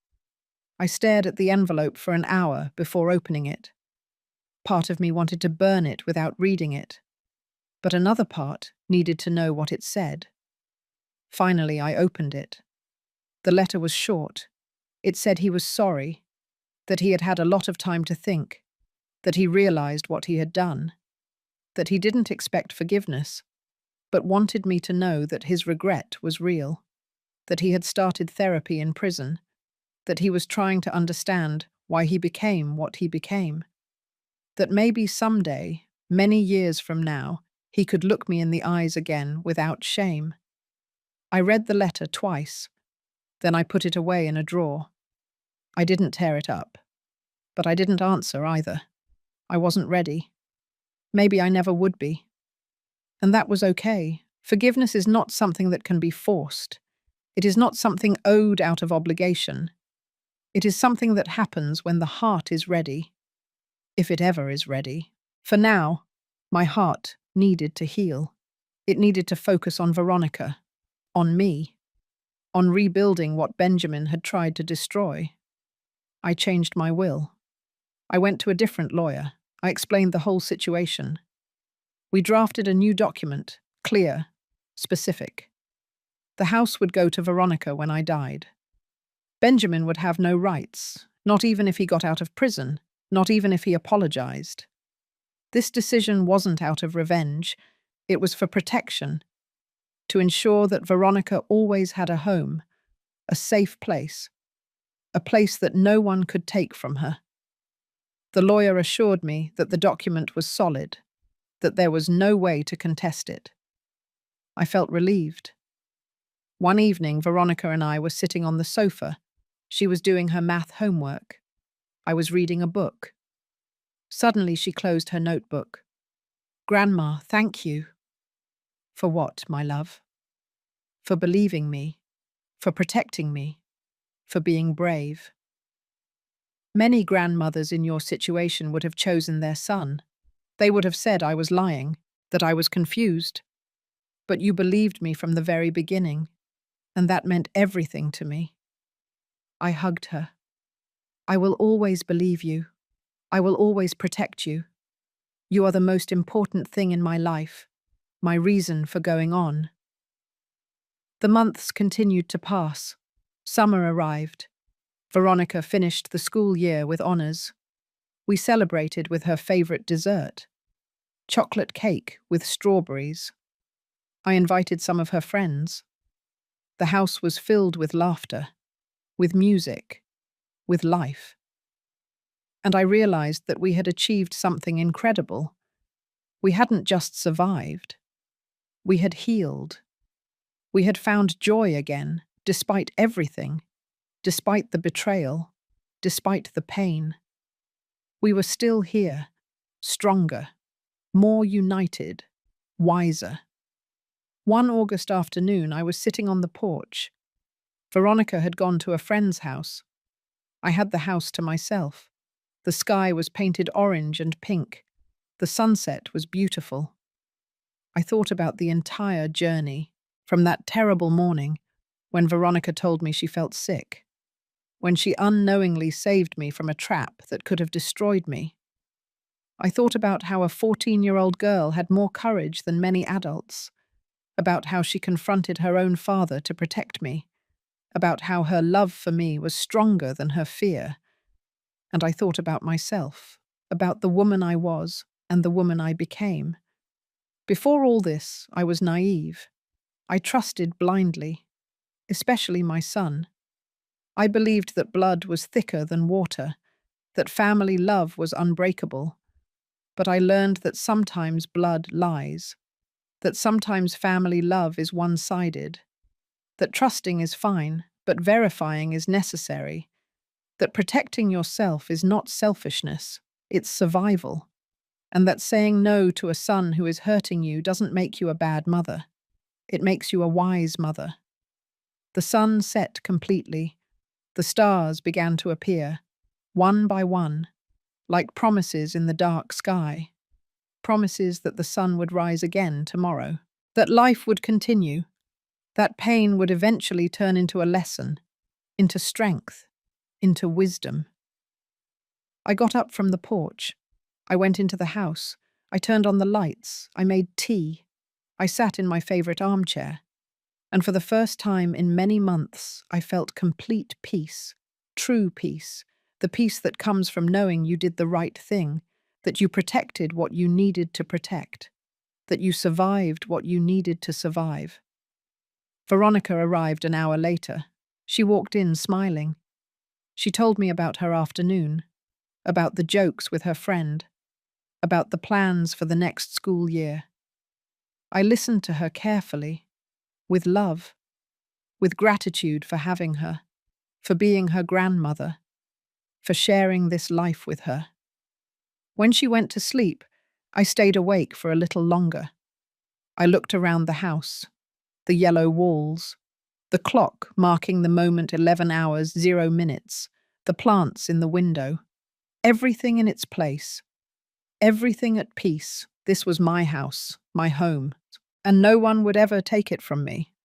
[SPEAKER 1] I stared at the envelope for an hour before opening it. Part of me wanted to burn it without reading it, but another part needed to know what it said. Finally, I opened it. The letter was short. It said he was sorry, that he had had a lot of time to think, that he realized what he had done, that he didn't expect forgiveness, but wanted me to know that his regret was real, that he had started therapy in prison, that he was trying to understand why he became what he became, that maybe someday, many years from now, he could look me in the eyes again without shame. I read the letter twice, then I put it away in a drawer. I didn't tear it up, but I didn't answer either. I wasn't ready. Maybe I never would be. And that was okay. Forgiveness is not something that can be forced. It is not something owed out of obligation. It is something that happens when the heart is ready, if it ever is ready. For now, my heart needed to heal. It needed to focus on Veronica, on me, on rebuilding what Benjamin had tried to destroy. I changed my will. I went to a different lawyer. I explained the whole situation. We drafted a new document, clear, specific. The house would go to Veronica when I died. Benjamin would have no rights, not even if he got out of prison, not even if he apologized. This decision wasn't out of revenge, it was for protection, to ensure that Veronica always had a home, a safe place, a place that no one could take from her. The lawyer assured me that the document was solid, that there was no way to contest it. I felt relieved. One evening, Veronica and I were sitting on the sofa. She was doing her math homework. I was reading a book. Suddenly, she closed her notebook. "Grandma, thank you." "For what, my love?" "For believing me, for protecting me, for being brave." Many grandmothers in your situation would have chosen their son. They would have said I was lying, that I was confused. But you believed me from the very beginning, and that meant everything to me. I hugged her. "I will always believe you. I will always protect you. You are the most important thing in my life, my reason for going on." The months continued to pass. Summer arrived. Veronica finished the school year with honours. We celebrated with her favourite dessert, chocolate cake with strawberries. I invited some of her friends. The house was filled with laughter, with music, with life. And I realised that we had achieved something incredible. We hadn't just survived. We had healed. We had found joy again, despite everything, despite the betrayal, despite the pain. We were still here, stronger, more united, wiser. One August afternoon, I was sitting on the porch. Veronica had gone to a friend's house. I had the house to myself. The sky was painted orange and pink. The sunset was beautiful. I thought about the entire journey, from that terrible morning when Veronica told me she felt sick, when she unknowingly saved me from a trap that could have destroyed me. I thought about how a 14-year-old girl had more courage than many adults, about how she confronted her own father to protect me, about how her love for me was stronger than her fear. And I thought about myself, about the woman I was and the woman I became. Before all this, I was naive. I trusted blindly, especially my son. I believed that blood was thicker than water, that family love was unbreakable. But I learned that sometimes blood lies, that sometimes family love is one-sided, that trusting is fine, but verifying is necessary, that protecting yourself is not selfishness, it's survival, and that saying no to a son who is hurting you doesn't make you a bad mother. It makes you a wise mother. The sun set completely. The stars began to appear, one by one, like promises in the dark sky, promises that the sun would rise again tomorrow, that life would continue, that pain would eventually turn into a lesson, into strength, into wisdom. I got up from the porch. I went into the house. I turned on the lights. I made tea. I sat in my favourite armchair. And for the first time in many months, I felt complete peace, true peace, the peace that comes from knowing you did the right thing, that you protected what you needed to protect, that you survived what you needed to survive. Veronica arrived an hour later. She walked in smiling. She told me about her afternoon, about the jokes with her friend, about the plans for the next school year. I listened to her carefully, with love, with gratitude for having her, for being her grandmother, for sharing this life with her. When she went to sleep, I stayed awake for a little longer. I looked around the house, the yellow walls, the clock marking the moment 11 hours, 0 minutes, the plants in the window, everything in its place, everything at peace. This was my house, my home, and no one would ever take it from me.